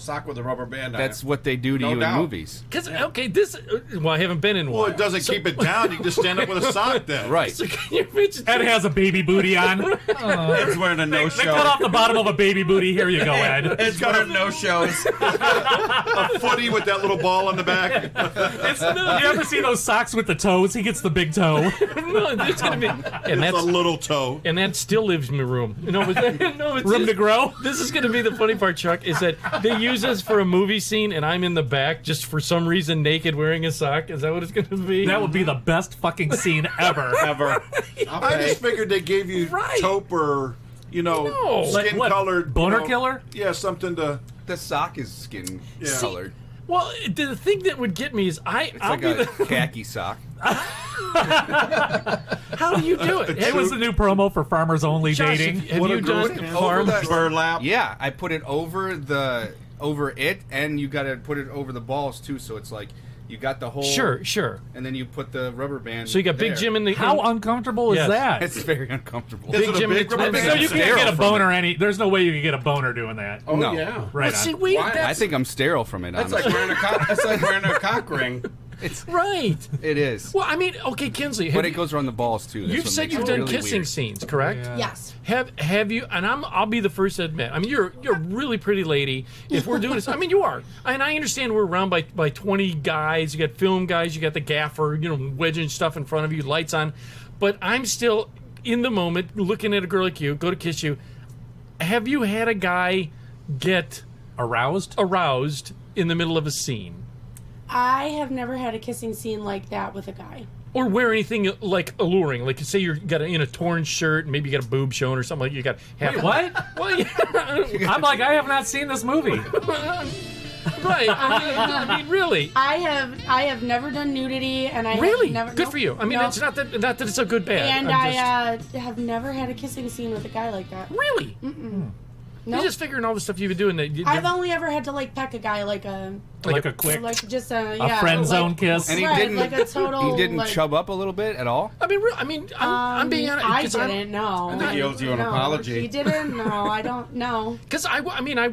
sock with a rubber band on That's it. what they do to No you doubt. in movies. Because this. Well, I haven't been in one. Well, it doesn't keep it down. You can just stand up with a sock then. Right. So can you imagine? Ed has a baby booty on. Ed's wearing a They cut no-show. off the bottom of a baby booty. Here you go, Ed. Ed's wearing no-shows. A footy with that little ball on the back. You ever see those socks with the toes? He gets the big toe. No, it's gonna be, and It's that's a little toe. and that still lives in my room. No, it's Room to grow. This is going to be the funny part, Chuck, is that they use us for a movie scene, and I'm in the back just for some reason naked wearing a sock. Is that what it's going to be? That would be the best fucking scene ever. Ever. I just figured they gave you Right. taupe or, No. Like skin what, colored. boner killer? Yeah, something to. The sock is skin colored. Well, the thing that would get me is It's I'll like be a the. khaki sock. How do you do it? It was the new promo for Farmers Only Josh, dating. have What you a done good- farm? Over the- Burlap. Yeah, I put it over it, and you got to put it over the balls too. So it's like you got the whole. Sure. And then you put the rubber band. So you got Big there. Jim in the. How uncomfortable Yes. is that? It's very uncomfortable. Is it a Jim big and rubber Twins. band? So you can't sterile get a from boner any. There's no way you can get a boner doing that. Oh, No. yeah. Right. See, on. wait, Why? I that's think I'm sterile from it. That's honestly. like wearing a cock ring. right. It is. Well, I mean, okay, Kinsley, But it goes around the balls too. That's you've what said makes you've it done really kissing weird. scenes, correct? Yeah. Yes. Have you? And I'll be the first to admit. I mean, you're a really pretty lady. If we're doing this, I mean, you are. And I understand we're around by 20 guys. You got film guys. You got the gaffer. Wedging stuff in front of you, lights on. But I'm still in the moment, looking at a girl like you, go to kiss you. Have you had a guy get Aroused? aroused in the middle of a scene, I have never had a kissing scene like that with a guy. or wear anything like alluring? Like, say you're in a torn shirt, and maybe you got a boob showing or something like you got. Half Wait, what? Well, yeah. I'm like, I have not seen this movie. Right. I mean, really. I have never done nudity, and I Really? have never. Good nope, for you. I mean, nope. it's not that it's a good bad. And I'm just- I have never had a kissing scene with a guy like that. really. Nope. You're just figuring all the stuff you've been doing. That I've only ever had to peck a guy like a Like a quick, just a friend zone like, kiss. And he Right, didn't. like a total, he didn't like- chub up a little bit at all. I mean, I'm being honest. I 'cause I'm- didn't know. I think he owes you an apology. He didn't. No, I don't know. Because I would. I'm not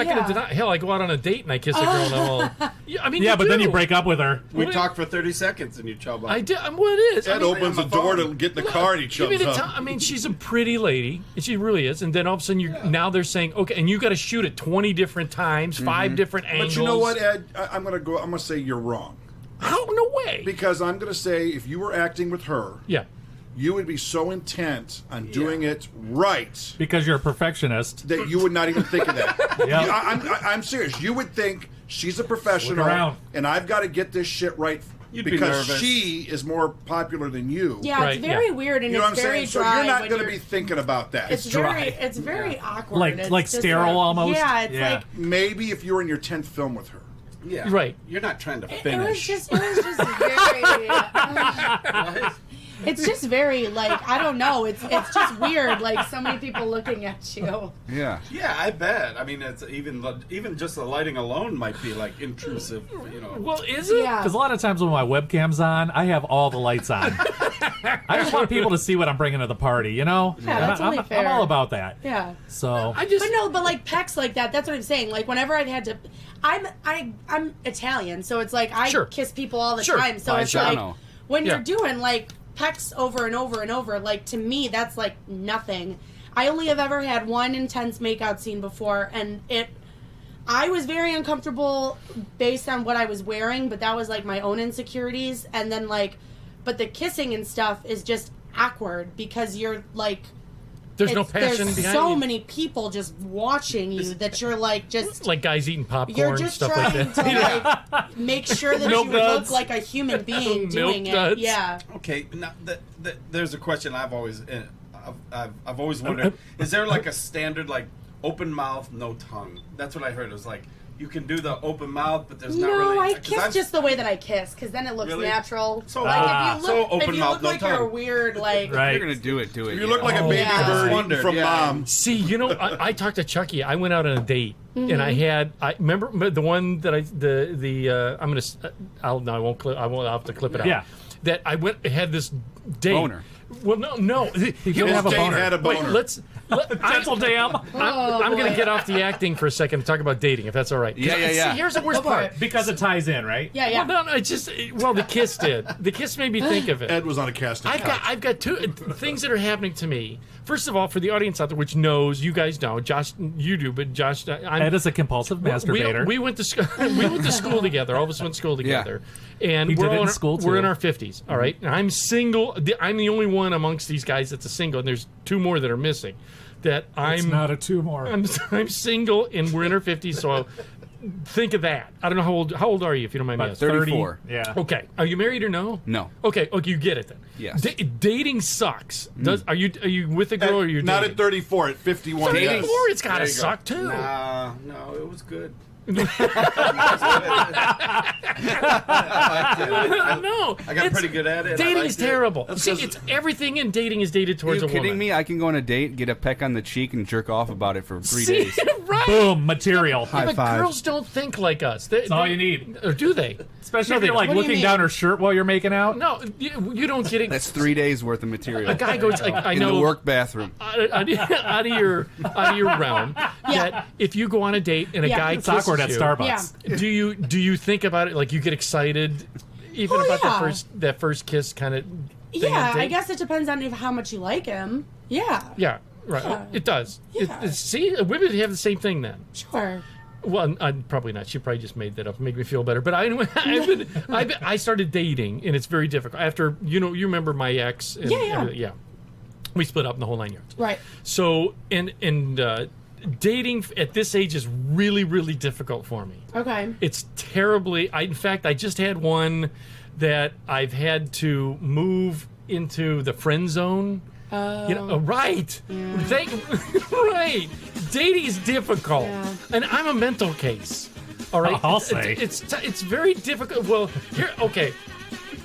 going Yeah. to deny. Hell, I go out on a date and I kiss a girl and I'm all. Yeah, I mean, Yeah, but then do. you break up with her. We What? talked for 30 seconds and you chub up. I did. What it is? I Ed mean, opens the door to get in the car and he give me chubs the up. time. I mean, she's a pretty lady, and she really is. And then all of a sudden, now they're saying, okay, and you got to shoot it 20 different times, 5 different angles. But you know what, Ed? I'm gonna say you're wrong. How? No way. Because I'm gonna say if you were acting with her, Yeah. you would be so intent on doing it right Because you're a perfectionist. that you would not even think of that. Yeah. I'm serious. You would think she's a professional, around. and I've got to get this shit right You'd be because nervous. she is more popular than you. Yeah, Right, it's very yeah. weird and You know what I'm it's very saying? So dry. you're not when going to you're- be thinking about that. It's very awkward. Like- It's like just sterile almost? Yeah, it's Yeah. like Maybe if you were in your 10th film with her. Yeah. Right. You're not trying to it was finish. just very. It's just very like I don't know. It's just weird. Like so many people looking at you. Yeah. Yeah, I bet. I mean, it's even just the lighting alone might be like intrusive. Well, is it? Yeah. Because a lot of times when my webcam's on, I have all the lights on. I just want people to see what I'm bringing to the party, you know? Yeah, that's only I'm fair. all about that. Yeah. So but like pecs like that. That's what I'm saying. Like whenever I've had to, I'm Italian, so it's like I kiss people all the time. So it's like when you're doing like pecs over and over and over, like to me that's like nothing. I only have ever had one intense makeout scene before, and I was very uncomfortable based on what I was wearing, but that was like my own insecurities. And then like, but the kissing and stuff is just awkward because you're like, there's no passion there's behind so you. many people just watching you that you're like just like guys eating popcorn, you're just stuff trying like that. to like make sure that Milk you duds. look like a human being Milk doing duds. it. Yeah. Okay, now there's a question I've always wondered: is there like a standard like open mouth, no tongue? That's what I heard. It was like you can do the open mouth, but there's not really. No, I kiss just the way that I kiss because then it looks Really? natural. So- like if you look, open if you mouth, look no like you're tongue. weird, like If you're gonna do it. You look like a baby bird from Mom. See, you know, I talked to Chucky. I went out on a date, and I remember the one that I won't have to clip it out. Yeah. That I had this date. Boner. Well, no. He did have a boner. Had a boner. Wait, Dental dam. I'm going to get off the acting for a second and talk about dating, if that's all right. 'Cause See, here's the worst Go for part. it. Because it ties in, right? yeah, yeah. Well, no, the kiss did. The kiss made me think of it. Ed was on a casting couch. I've got two things that are happening to me. First of all, for the audience out there, which knows, you guys know, Josh, you do, but Josh, Ed is a compulsive masturbator. We went to school together. All of us went to school together, and He we're did it all in school, We're in too. our 50s. All right, and I'm single. I'm the only one amongst these guys that's a single, and there's two more that are missing. That It's I'm not a tumor. I'm single, and we're in our 50s. So think of that. I don't know how old are you, if you don't mind me About asking. 34. Yeah. Okay, are you married or no? No. Okay, you get it then. Yes. Dating sucks. Are you with a girl or you're Not dating? at 34, at 51. Dating yes. or it's gotta There you go. suck too. No, it was good. No, I got pretty good at it. Dating's terrible. That's See, 'cause- it's everything in dating is dated Are towards you a woman. kidding me? I can go on a date, get a peck on the cheek, and jerk off about it for 3 See, days. right? Boom, material. Yeah, but five. girls don't think like us. That's all you need. Or do they? Especially No, if they you're don't. like What do you looking mean? down her shirt while you're making out. No, you don't get it. That's 3 days worth of material. A guy goes like, I in know the work bathroom. out of your realm that if you go on a date and a Yeah. guy It's kisses awkward at you, Starbucks. do you think about it like you get excited even Oh, about yeah. that first kiss kind of thing on Yeah, a date? I guess it depends on how much you like him. Yeah. Yeah, right. Yeah. It does. Yeah. See, women have the same thing then. Sure. Well, probably not. She probably just made that up to make me feel better. But anyway, I started dating, and it's very difficult. After you remember my ex. And Yeah. everything. Yeah. We split up in the whole 9 yards. Right. So and dating at this age is really, really difficult for me. Okay. It's terribly. In fact, I just had one that I've had to move into the friend zone. Right. Right. Dating is difficult, and I'm a mental case. All right. I'll say. It's very difficult. Well, here. Okay.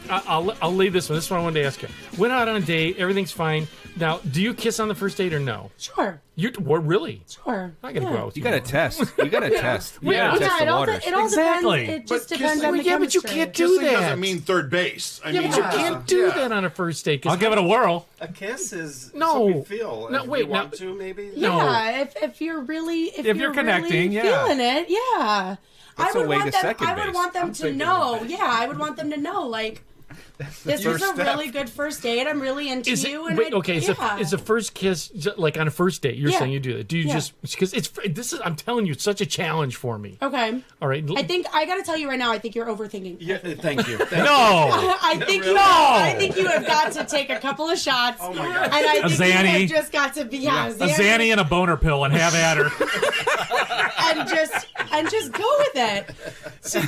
I'll lay this one. This is what I wanted to ask you. Went out on a date. Everything's fine. Now, do you kiss on the first date or no? Sure. Really? Sure. I gotta go out with You you. gotta test. You gotta test. You Yeah. gotta test it the all, waters. it all Exactly. depends. It just But depends kissing- on the Yeah, but you chemistry. can't do Kissing that. doesn't mean third base. I Yeah, mean, but you can't do that on a first date. 'cause I'll give it a whirl. A kiss is No. something you feel. No, If wait, you want now- to, maybe. No. Yeah, if you're really if you're connecting, really yeah. feeling it, yeah. That's I a would way want to them. second I would base. want them to know. Yeah, I would want them to know. Like, this is a really good first date. I'm really into Is it, you. And wait, okay, yeah. is a first kiss like on a first date? You're Yeah. saying you do that? Do you Yeah. just because I'm telling you, it's such a challenge for me. Okay. All right, I think I got to tell you right now. I think you're overthinking. Yeah, thank you. No. I think Really? I think you have got to take a couple of shots. Oh my God. And I think you Zanny. have just got to be A Zanny and a boner pill and have at her. and just go with it.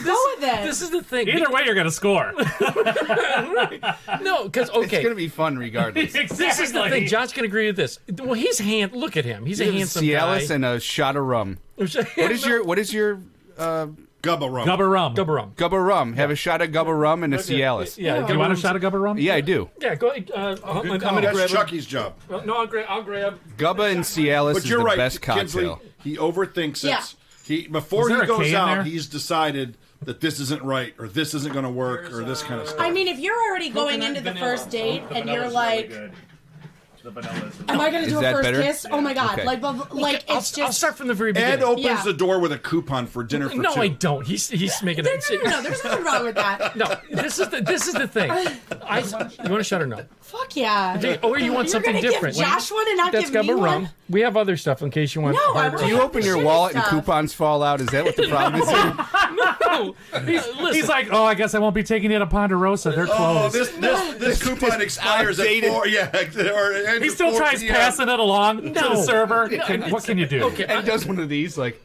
Go with it. this is the thing. Either way, you're going to score. No, because It's okay, gonna be fun regardless. this is the thing. Josh can agree with this. Well, he's Look at him. He's a handsome Cialis guy. and a shot of rum. What is your Gubba rum. Gubba rum. Gubba rum? Gubba rum? Have a shot of Gubba rum and a Cialis. Yeah, Do you want a shot of Gubba rum? Yeah, I do. Yeah, go ahead. I'm gonna That's grab. Chucky's job. No, I'll grab. Gubba and Cialis But is you're the right, best Kinsley. cocktail. He overthinks it. Yeah. Before Is there he a K goes in out, there? he's decided that this isn't right or this isn't going to work or this kind of stuff. I mean, if you're already going into the first date and you're like, am I going to do a that first better? kiss? Oh my God. Okay. Like I'll it's just. I'll start from the very beginning. Ed opens Yeah. the door with a coupon for dinner for No, two. I don't. He's making No, it. no, there's nothing wrong with that. No, this is the thing. You want to shut or no? Fuck yeah. Or you want You're something gonna different? Give Josh one and not That's give me got rum. one? We have other stuff in case you want. No, I harder. want- You open your Shitty wallet and stuff. coupons fall out. Is that what the problem is? No. He's like, oh, I guess I won't be taking it to Ponderosa. They're Oh, closed. this coupon expires at outdated. 4. Yeah, or it ends He at still 4 tries p.m. passing it along to the server. What can you do? Okay, And does one of these like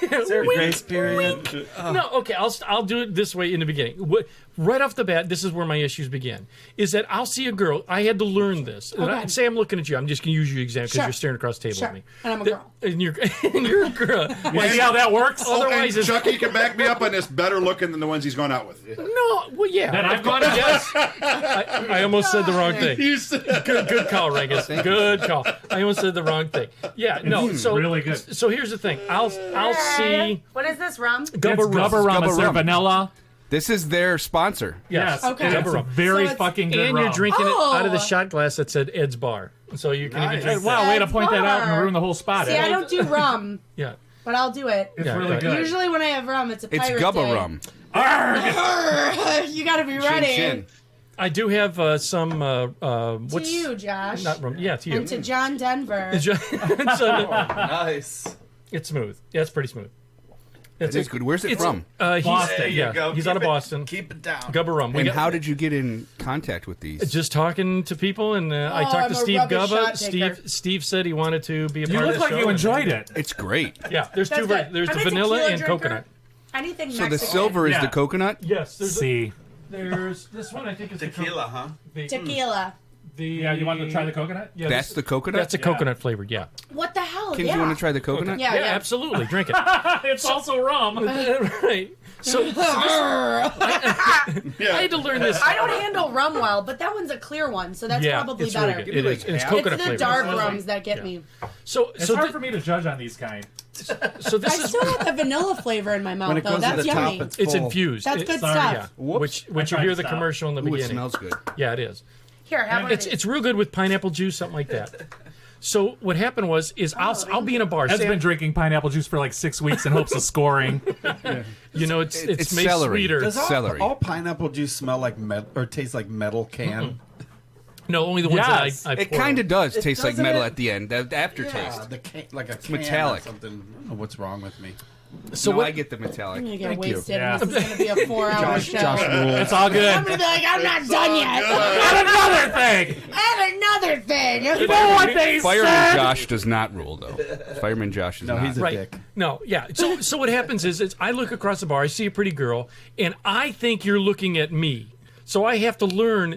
Is there a grace period? No, okay, I'll do it this way in the beginning. Right off the bat, this is where my issues begin. Is that I'll see a girl. I had to learn this. And Okay. say I'm looking at you. I'm just going to use you example because Sure. you're staring across the table Sure. at me. And I'm a girl. And you're a girl. You see how that works? Oh, and Otherwise, it's- Chucky can back me up on this. Better looking than the ones he's gone out with. No, well, yeah. Then I've gone Yes. I almost said the wrong thing. Good call, Regis. Good call. I almost said the wrong thing. Yeah, no. So Really good. So here's the thing. I'll see What is this, rum? Gubba It's Gubba rum. It's their rum. vanilla. this is their sponsor? Yes. Okay. It's Gubba rum. very So it's- fucking good And rum. you're drinking Oh. it out of the shot glass that said Ed's Bar. So you can even Nice. drink Wow, way to Ed's point that out and Bar. ruin the whole spot. See, Ed. I don't do rum, Yeah. but I'll do it. It's Yeah, really right. good. Usually when I have rum, it's a It's pirate Gubba day. rum. You gotta be ready. Chin. I do have some To what's you, Josh. not rum. Yeah, to you. And to John Denver. it's, Nice. it's smooth. Yeah, it's pretty smooth. It is good. Where's it It's from? He's, Boston. There you yeah, go. he's Keep out of it- Boston. Keep it down. Gubba rum. We And got- how did you get in contact with these? Just talking to people, and I talked I'm to a Steve rubbish Gubba. shot taker. Steve said he wanted to be a You part of look the like show. you enjoyed it. It's great. Yeah, there's That's two. good. There's the I'm a vanilla tequila and drinker. coconut. Anything So the Mexican. silver is Yeah. the coconut? Yes, there's See. there's this one. I think is Tequila, huh? Tequila. Yeah, you wanted to try the coconut? Yeah, That's the coconut? That's a coconut flavored. Yeah. What the hell? Kim, yeah. do you want to try the coconut? Yeah, Yeah, yeah. absolutely. Drink it. It's also rum. Right. So I had to learn this. I don't handle rum well, but that one's a clear one, so that's Yeah, probably it's better. really good. It is. And it's coconut It's the flavored. dark rums that get me. So It's so hard for me to judge on these kind. so I this is still have the vanilla flavor in my mouth, When it though. goes to That's the yummy. top, it's full. infused. That's It- good sorry, stuff. Yeah. Whoops. Which I you hear tried the to stop. commercial in the Ooh, it beginning. smells good. Yeah, it is. Here, have one. It's real good with pineapple juice, something like that. So what happened was I'll be in a bar. Ed's say been drinking pineapple juice for like 6 weeks in hopes of scoring. you know, it's It's made celery. sweeter. Does Celery. all pineapple juice smell like metal or taste like metal can? No, only the ones Yes. that I It pour. kind of does taste like doesn't metal it? at the end. The aftertaste. the can, like a can metallic. or something. I don't know what's wrong with me. So No, what? I get the metallic. I'm gonna get Thank you. wasted, Yeah. and this is gonna be a 4-hour show. It's all good. I'm gonna be like, I'm not done yet. And another thing. And another thing. You know what they Fireman said? Josh does not rule, though. Fireman Josh is No, not. he's a Right. dick. No, yeah. So what happens is I look across the bar, I see a pretty girl, and I think you're looking at me. So I have to learn.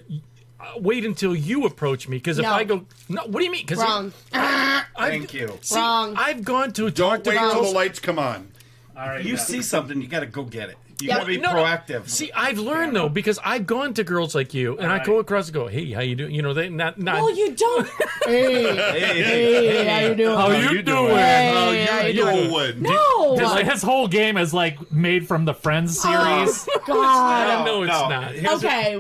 Wait until you approach me, because if No. I go, no. What do you mean? Because Wrong. Thank you. Wrong. I've gone to Don't wait girls. till the lights come on. All right. You yeah. see something, you got to go get it. You Yeah, got to be No, proactive. See, I've learned though, because I've gone to girls like you, and I go across and go, "Hey, how you doing?" You know, they not. Well, you don't. Hey, how you doing? How you doing? Hey, how you doing? Doing. No. His whole game is like made from the Friends series. Oh, God. no, it's not.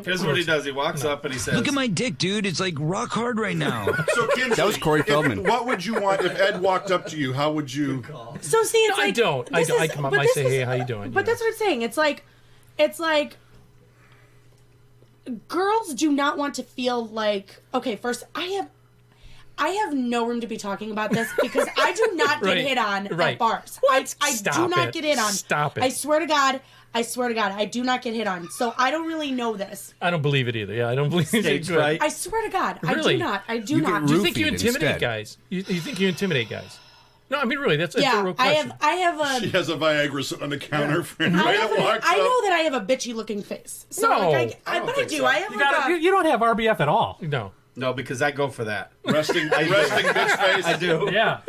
Here's what he does. He walks up and he says, Look at my dick, dude. It's like rock hard right now. So, Kinsey, That was Corey Feldman. What would you want if Ed walked up to you? How would you? So see, it's No, I like don't. I this don't. I is- come up, but I this say, is- "Hey, how you doing?" But that's what I'm saying. It's like girls do not want to feel like, okay, first I have no room to be talking about this because I do not get Right. hit on Right. at bars. What? I Stop do not it. get hit on. Stop it. I swear to God, I do not get hit on. So I don't really know this. I don't believe it either. Yeah, I don't believe Stage it. fright. I swear to God, Really? I do not. I do You not. get Do you think you Roofied intimidate instead. guys? You think you intimidate guys? No, I mean really. That's a Yeah, real I question. have a. She has a Viagra sitting on the counter for I, anybody have that a, walks I up. know that I have a bitchy looking face. So No. like but I think do. so. I have You, like gotta, a, you don't have RBF at all. No. no, because I go for that. Resting bitch face. I do. Yeah.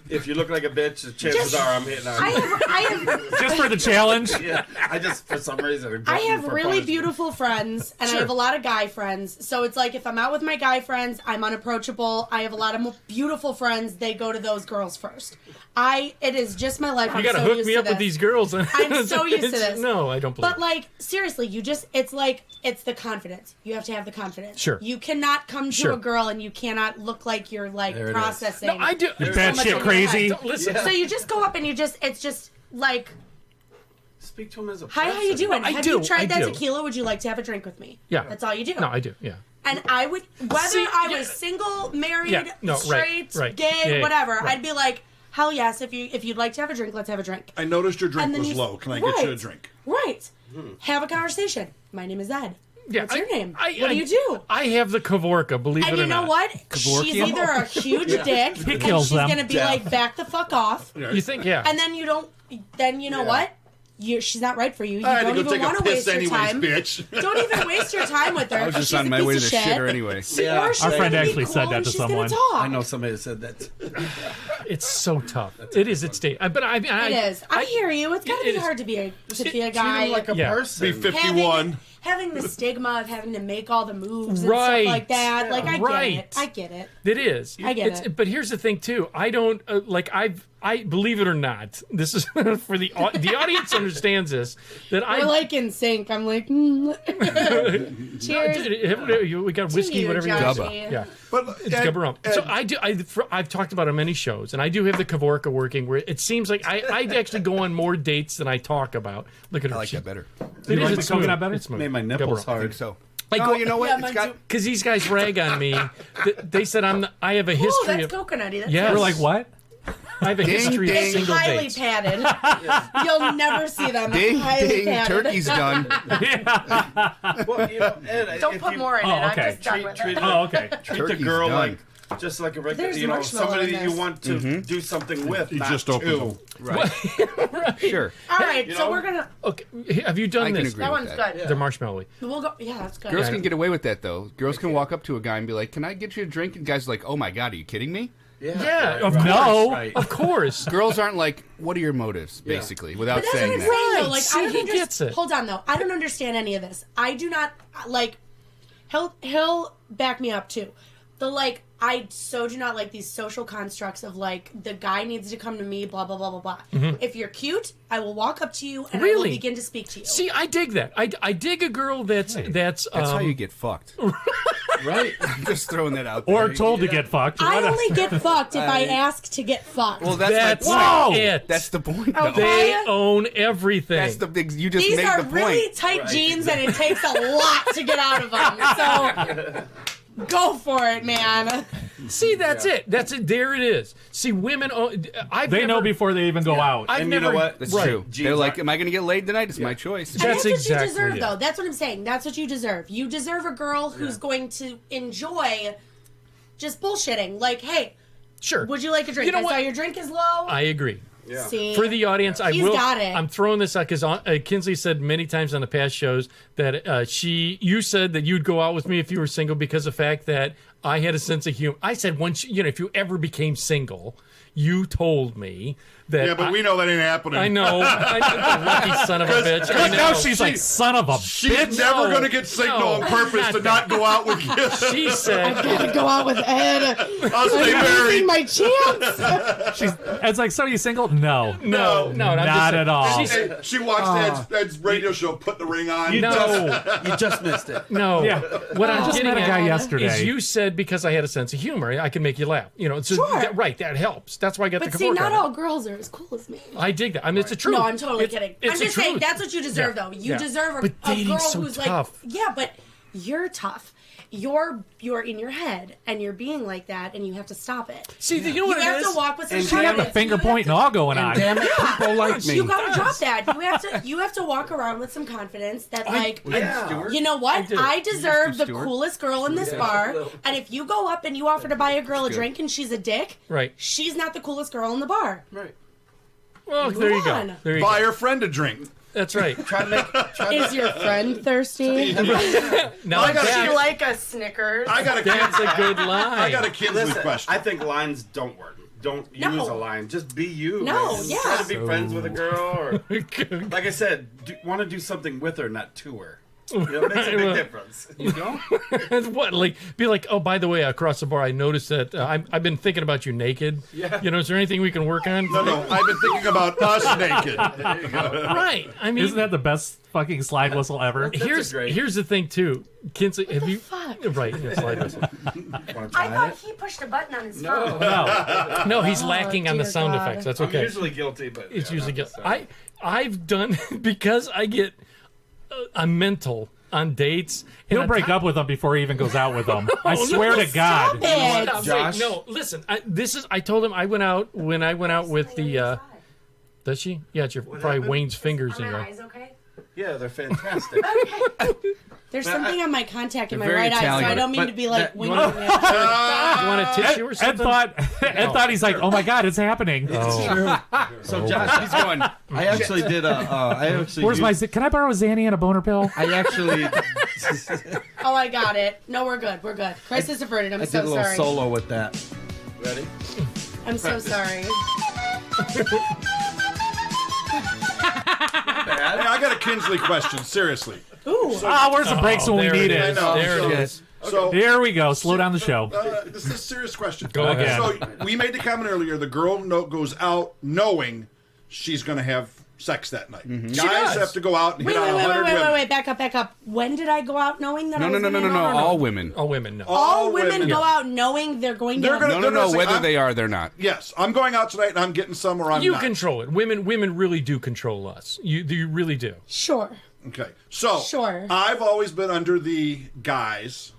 If you look like a bitch, the chances are I'm hitting on you. I have Just for the challenge. Yeah, I just for some reason. I have really beautiful friends, and I have a lot of guy friends. So it's like if I'm out with my guy friends, I'm unapproachable. I have a lot of beautiful friends. They go to those girls first. It is just my life. You gotta hook me up with these girls. I'm so used to this. No, I don't believe. But like seriously, it's the confidence. You have to have the confidence. Sure. You cannot come to a girl and you cannot look like you're like processing. No, I do. Bad shit crazy. Listen. So you just go up and it's just like. Speak to him as a Hi, how you doing? Have you tried that do. tequila? Would you like to have a drink with me? Yeah. That's all you do. No, I do. Yeah. And I would, whether I was single, married, straight, gay, whatever, I'd be like, hell yes, if you'd like to have a drink, let's have a drink. I noticed your drink And then was you- low. Can I get you a drink? Right. Have a conversation. My name is Ed. Yeah, What's your name? what do you do? I have the Kavorka, believe And it or you know not. what? She's either a huge dick, and kills she's them. going to be like, back the fuck off. You think, yeah. And then you know what? She's not right for you. You I had don't to go even take want a to waste piss your anyways, time. bitch. Don't even waste your time with her. I was just She's on a my piece way of to the shit. shitter anyway. Or she's Our friend gonna be actually said cool that and to she's gonna someone. talk. I know somebody that said that. It's so tough. It is. It's day. But I It is. I hear you. It's got to it be is. hard to be a Treat guy. him like a person. Be 51. Having the stigma of having to make all the moves and Right. stuff like that. Like I Right. get it. I get it. It is. I get it. But here's the thing too. I don't I believe it or not. This is for the audience understands this that We're like in sync. I'm like, cheers. We got whiskey, you, whatever you Joshy. want. Yeah. But It's Gubba Rum. So I've talked about it on many shows, and I do have the Kavorka working where it seems like I actually go on more dates than I talk about. Look at her. I like that better. It like is. the It's smooth. coconut better? It's smooth. Made my Gubba nipples Rum. I hard. think so. Like, Oh, you know what? Yeah, It's mine got too. Because these guys rag on me. I said I have a Ooh, history that's of. coconutty. That's Yes. We're like, what? I have a history of ding. It's single highly dates. padded. You'll never see them. ding, highly ding, padded. turkey's done. Well, you know, Ed, Don't if put you more in Oh, it. I'm okay. just done with treat it. Oh, okay. Treat the Turkey's girl done. like just like a regular, There's you know, marshmallow somebody in that you this. want to do something with. You not just opened to. them. Right. Sure. All right, You so know? we're gonna. Okay, have you done I can this? agree That with one's that. good. They're marshmallowy. We'll go. Yeah, that's good. Girls can get away with that though. Girls can walk up to a guy and be like, "Can I get you a drink?" And guys are like, "Oh my god, are you kidding me?" Yeah, of Right. course. No. Right. Of course. Girls aren't like, "What are your motives?" Basically, without But that's what saying I'm that. saying, though. Right. Like, See, I don't he understand. gets it. Hold on, though. I don't understand any of this. I do not like. He'll back me up too. I so do not like these social constructs of like the guy needs to come to me, blah blah blah blah blah. If you're cute, I will walk up to you and I will Really? begin to speak to you. See, I dig that. I dig a girl that's That's how you get fucked. Right. I'm just throwing that out there. Or told to get fucked. I only get fucked if I ask to get fucked. Well, that's my point. it. That's the point. Though. Okay. They own everything. That's the big. You just These made are the really point. tight jeans, and it takes a lot to get out of them. So go for it, man. See, that's it. That's it. There it is. See, women. They know before they even go out. I've And never. you know what? That's Right. true. Jeans They're like, are- "Am I going to get laid tonight?" It's my choice. And That's that's what exactly you deserve, it. though. That's what I'm saying. That's what you deserve. You deserve a girl who's going to enjoy just bullshitting. Like, hey, Sure. would you like a drink? You know I what? saw your drink is low. I agree. Yeah. See, For the audience, I He's will. got it. I'm throwing this out because Kinsley said many times on the past shows that you said that you'd go out with me if you were single because of the fact that I had a sense of humor. I said once, if you ever became single, you told me that. Yeah, but we know that ain't happening. I know. The lucky son of a bitch. I know. Now she's like, son of a She's bitch. never No. going to get signal No. on purpose to not go out with you. She said. gotta go out with Ed. I'll stay married. My chance. It's like, so are you single? No. No, I'm Not just saying. at all. She's, Hey, she watched Ed's radio show, Put the Ring On. no, You just missed it. no. Yeah. What I'm I just getting met a guy at yesterday. is you said because I had a sense of humor, I can make you laugh. So Sure. right, that helps. That's why I got But the see, Kavorka not on it. all girls are as cool as me. I dig that. I mean, it's the truth. No, I'm totally It's- kidding. it's I'm the just saying truth. that's what you deserve, Yeah. though. You Yeah. deserve But a girl dating's so who's tough. like, yeah, but you're tough. You're in your head and you're being like that, and you have to stop it. See, you know what You it have is? to walk with some She got the confidence. finger You have point and all going And on. damn it, people like me. You gotta drop that. You have to walk around with some confidence that you know what? do. I deserve the Stewart. coolest girl in this bar. And if you go up and you offer to buy a girl a drink and she's a dick, Right. she's not the coolest girl in the bar. Right. Well, there you go. on. There you Buy go. her friend a drink. That's right. Is your friend thirsty? Now Would you like a Snickers? That's a good line. I got a Kinsley Listen, question. I think lines don't work. Don't use a line. Just be you. No, man. yeah. Try to be friends with a girl, or like I said, want to do something with her, not to her. You know, it makes a big difference. You don't? What? Like, be like, oh, by the way, across the bar, I noticed that I've been thinking about you naked. Yeah. You know, is there anything we can work on? No, I've been thinking about us naked. There you go. Right. I mean, Isn't that the best fucking slide whistle ever? here's the thing too, Kinsley. Have you? Fuck. Right. Yeah, slide whistle. I thought he pushed a button on his phone. No, he's lacking on the dear sound God. effects. That's I'm okay. usually guilty, but It's yeah, usually not good. this time. I've done because I get I'm mental on dates. and He'll on break top- up with them before he even goes out with them. I Oh, no, swear to God. Stop it. Wait, Josh? no, listen. I told him I went out with the. Does she? Yeah, it's probably happened? Wayne's fingers in Are my your. eyes okay? Yeah, they're fantastic. There's something on my contact in my They're very right eye, so I Italian. don't mean to be like that- you winking wanna- at You want a tissue or Ed something? thought he's like, oh my God, it's happening. So Josh, He's going. I actually did I actually. Where's my? Can I borrow a Xanny and a boner pill? I actually. Oh, I got it. No, we're good. We're good. Crisis averted. I'm I did so a little sorry. solo with that. Ready? I'm so sorry. Hey, I got a Kinsley question. Seriously. Ooh. Where's the breaks when we there need it it? is. There so, it is. So Here we go. Slow down the show. this is a serious question. Go ahead. So we made the comment earlier. The girl goes out knowing she's going to have sex that night. Guys does. have to go out and Wait, hit on 100 women. wait. Back up. When did I go out knowing that I was No. gonna know? All women. All women. No. All women women. go out knowing they're going to They're have gonna- No. say, Whether I'm- they are, they're not. Yes, I'm going out tonight and I'm getting some or I'm You not. control it. Women really do control us. You really do. Sure. Okay, so Sure. I've always been under the guys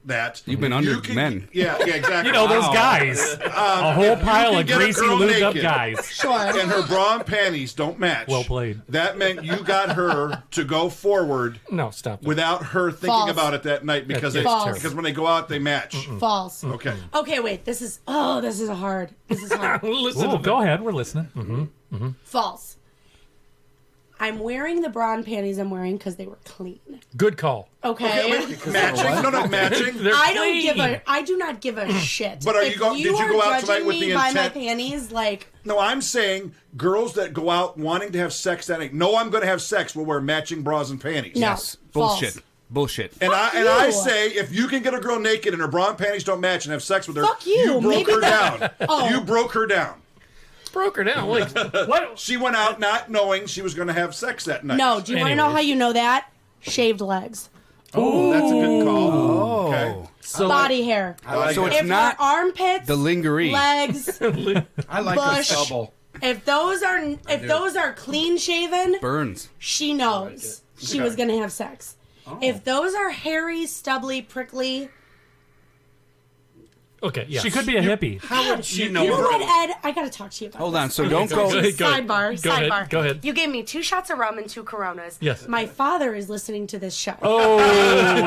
that You've been under men. Yeah, exactly. You know those guys. A whole pile can of get a greasy, girl lubed up naked. guys. Sure. and her bra and panties don't match. Well played. That meant you got her to go forward No, stop. It. without her thinking False. about it that night because That's False. because when they go out they match. False. Okay. Okay, wait. This is hard. This is hard. Listen Ooh, to go ahead. We're listening. False. I'm wearing the bra and panties I'm wearing because they were clean. Good call. Okay. Matching? No, matching. They're I do not give a shit. But are you If did you are go out judging tonight with me the by intent? my panties? Like, No, I'm saying girls that go out wanting to have sex that night. No, I'm going to have sex. Will wear matching bras and panties. no. Yes. Bullshit. False. Bullshit. And Fuck I you. say if you can get a girl naked and her bra and panties don't match and have sex with her, Fuck you. broke Maybe her that- down. Oh. You broke her down. Broke her down. Like, what? She went out not knowing she was going to have sex that night. No. Do you want to know Anyways. how you know that? Shaved legs. Oh, that's a good call. Okay. So, Body hair. so it's If not her armpits, the lingerie. legs, I like Bush. the stubble. if those are clean shaven, burns. she knows she was gonna have sex. If those are hairy, stubbly, prickly, Okay. Yeah. She could be a hippie. How would she know? you know what, Ed? I gotta talk to you about Hold this. on. So don't go. Go ahead. Sidebar. Go ahead. Sidebar. Go ahead. You gave me 2 shots of rum and 2 Coronas. Yes. My father is listening to this show. Oh, And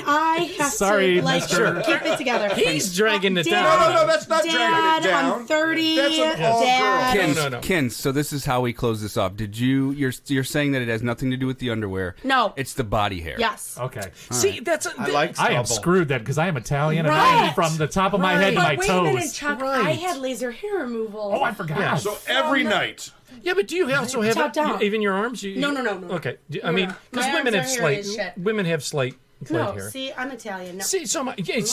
I have Sorry, to like mister. keep it together. He's dragging it Dad, down. No, that's not dragging Dad, it down. I'm 30. That's an all Dad. girl. No. Kins, so this is how we close this off. You're saying that it has nothing to do with the underwear? No. It's the body hair. Yes. okay. See, that's. I like I stubble. am screwed then because I am Italian and I Right. am from the top of my head to my But wait a minute, toes. Chuck. I had laser hair removal. Oh, I forgot. So every night. Yeah, but do you also have Top down. even your arms? No. Okay. I mean, because My women arms have are hairy slight. as shit. Women have slight No, hair. see, I'm Italian. No. See, so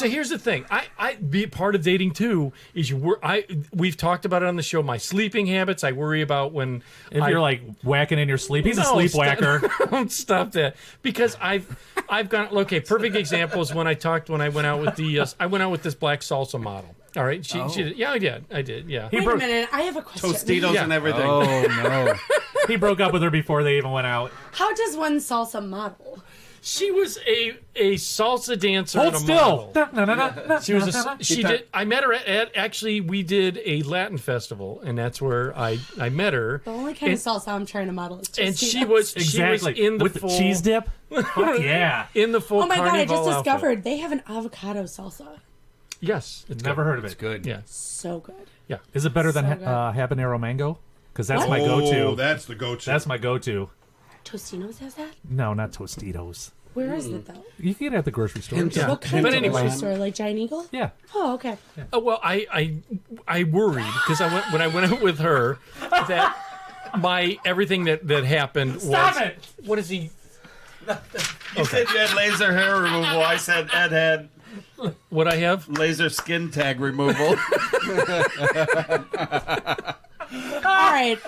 here's the thing. I be part of dating too. Is we've talked about it on the show. My sleeping habits. I worry about when If you're like whacking in your sleep, he's a No, sleepwhacker. Stop that. Because I've gone. Okay, perfect example is when I went out with this black salsa model. All right, she did. Yeah, I did. Yeah. Wait a minute. I have a question. Tostitos Yeah. and everything. Oh no. He broke up with her before they even went out. How does one salsa model? She was a salsa dancer. Hold and a still. model. She was she did. I met her at actually we did a Latin festival, and that's where I met her. The only kind of salsa I'm trying to model is And Tostitos. she was Exactly. in the with full the cheese dip. Fuck yeah. in the full. Oh my god! I carnival just outfit. discovered they have an avocado salsa. Yes, it's Never good. heard of it. It's good. Yeah, So good. yeah. Is it better than So good. habanero mango? because that's my go-to. Oh, that's the go-to. That's my go-to. Tostino's has that? No, not Tostitos. Where is it though? You can get it at the grocery store. Yeah. What kind But of anyway, grocery store? Like Giant Eagle? Yeah. Oh, okay. Oh, well, I worried because when I went out with her that everything that happened Stop was. it! What is he? You said you had laser hair removal. I said Ed had What I have? laser skin tag removal. All right,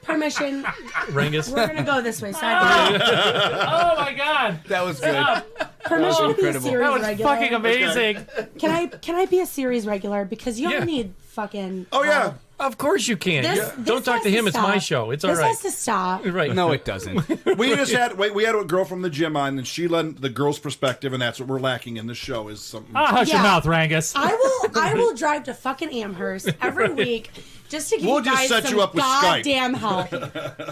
permission. Rangus. We're gonna go this way. Side. Oh my god! That was good. Permission to be a incredible. series That was regular. fucking amazing. Can I be a series regular? Because you Yeah. don't need fucking. Oh yeah. Of course you can. This Don't talk has to him. It's my stop. show. It's all This right. has to stop. Right. No, it doesn't. We had a girl from the gym on, and she led the girl's perspective, and that's what we're lacking in this show is something. Hush your Yeah. mouth, Rangus. I will drive to fucking Amherst every week just to give We'll you just guys set some you up with Skype. goddamn help.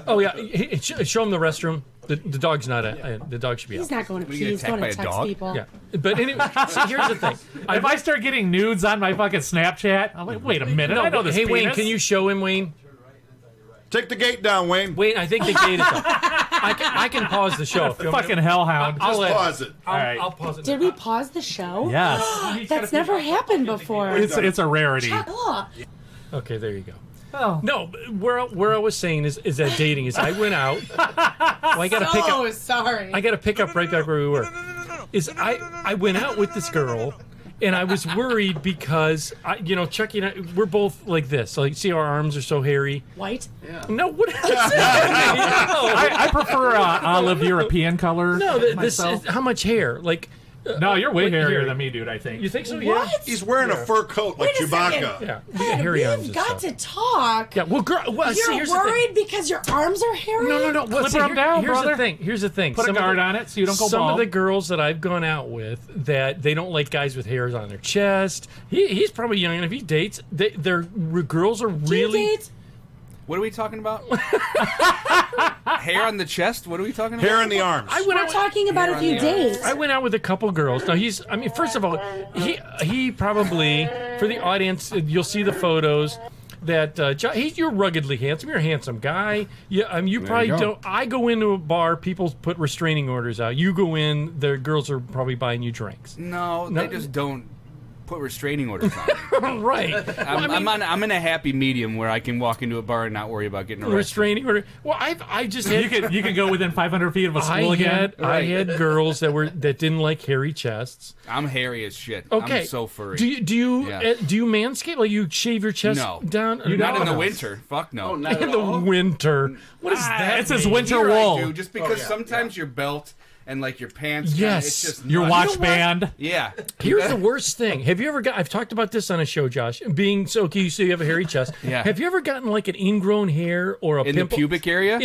Oh yeah. Show him the restroom. The dog's not. The dog should be He's out. not going to What, are pee. you He's gonna going to attack by a text dog? people. Yeah. But anyway, see, here's the thing. If I start getting nudes on my fucking Snapchat, I'm like, wait a minute, I know this Hey Wayne, penis. can you show him, Wayne? Take the gate down, Wayne. Wayne, I think the gate is up. I can pause the show. If you want me Fucking hellhound. I'll let- Pause it. All right. I'll pause it. Did we pause the show? Yes. That's never happened before. It's a rarity. Oh, Okay, there you go. Oh. No, where I was saying is that dating is I went out. Well, I got to pick up. so sorry. I got to pick up right back where we were. Is I went out with this girl, and I was worried because Chucky and I, we're both like this. So, like, see how our arms are so hairy. White? No, what is that? I prefer olive European color. No, this myself. is, how much hair? Like, No, you're way What hairier hair? than me, dude, I think. you think so? What? He's wearing a fur coat like Wait a second. Chewbacca. Yeah. Yeah. Ed, Hairy arms we've and got stuff. to talk. Yeah. Well, girl. Well, see, You're here's the thing. worried because your arms are hairy? No. Well, Clip see, them down, here's brother. the thing. Here's the thing. Put a Some of guard the- on it so you don't go Some bald. of the girls that I've gone out with that they don't like guys with hairs on their chest. He's probably young, and if he dates, their girls are Do you really. date? What are we talking about? Hair on the chest? What are we talking about? Hair in the arms. We're talking about if you date. I went out with a couple girls. Now first of all, he probably, for the audience, you'll see the photos that you're ruggedly handsome. You're a handsome guy. Yeah, you probably don't. I go into a bar, people put restraining orders out. You go in, the girls are probably buying you drinks. No, they just don't put restraining orders on. Right. I'm in a happy medium where I can walk into a bar and not worry about getting arrested. Restraining order. Well, I just had. You can go within 500 feet of a school again. I had girls that didn't like hairy chests. I'm hairy as shit. Okay. I'm so furry. Do you manscape? Like you shave your chest No. down? Not in the winter. Fuck no. In the winter. What is that? It's his mean? winter Here I wool. do, just because sometimes your belt and like your pants. Yes. It's just Your nuts. watch band. Yeah. Here's the worst thing. Have you ever I've talked about this on a show, Josh. Being so okay, you say you have a hairy chest. Yeah. Have you ever gotten like an ingrown hair or a in pimple the pubic area.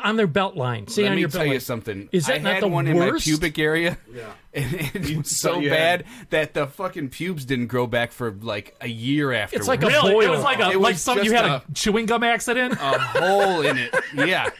on their belt line? See Let on me your tell belt you line. something. Is that I not had the one in my worst? pubic area. Yeah. And it was so you bad that the fucking pubes didn't grow back for like a year after. It's like a Really? boil. It was like It like was something you just had a chewing gum accident. a hole in it. Yeah.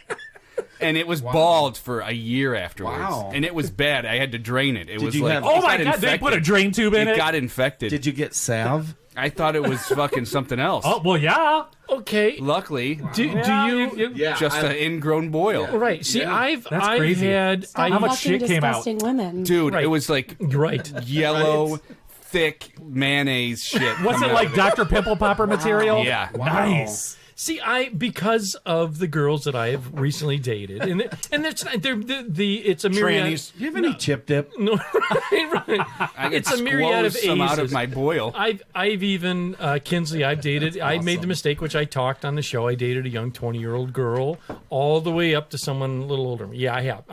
And it was bald for a year afterwards. Wow. And it was bad. I had to drain it. It was you like have- Oh it my got god, they put a infected. drain tube in it. It got infected. Did you get salve? I thought it was fucking something else. Oh well, yeah. Okay. Luckily, Do you? just an ingrown boil. Right. See, I've crazy. had How much Fucking shit came out? disgusting women. Dude, Right. it was like right. yellow, thick mayonnaise shit. What's it coming like, out. Dr. Pimple Popper material? Yeah. Nice. See, because of the girls that I have recently dated, and it's not, it's a myriad. Trannies. Do you have any chip dip? No, right. I It's could a myriad of squoze some out of aces. my boil. I've even Kinsley. I've dated. I made the mistake, which I talked on the show. I dated a young 20-year-old girl, all the way up to someone a little older than me. Yeah, I have.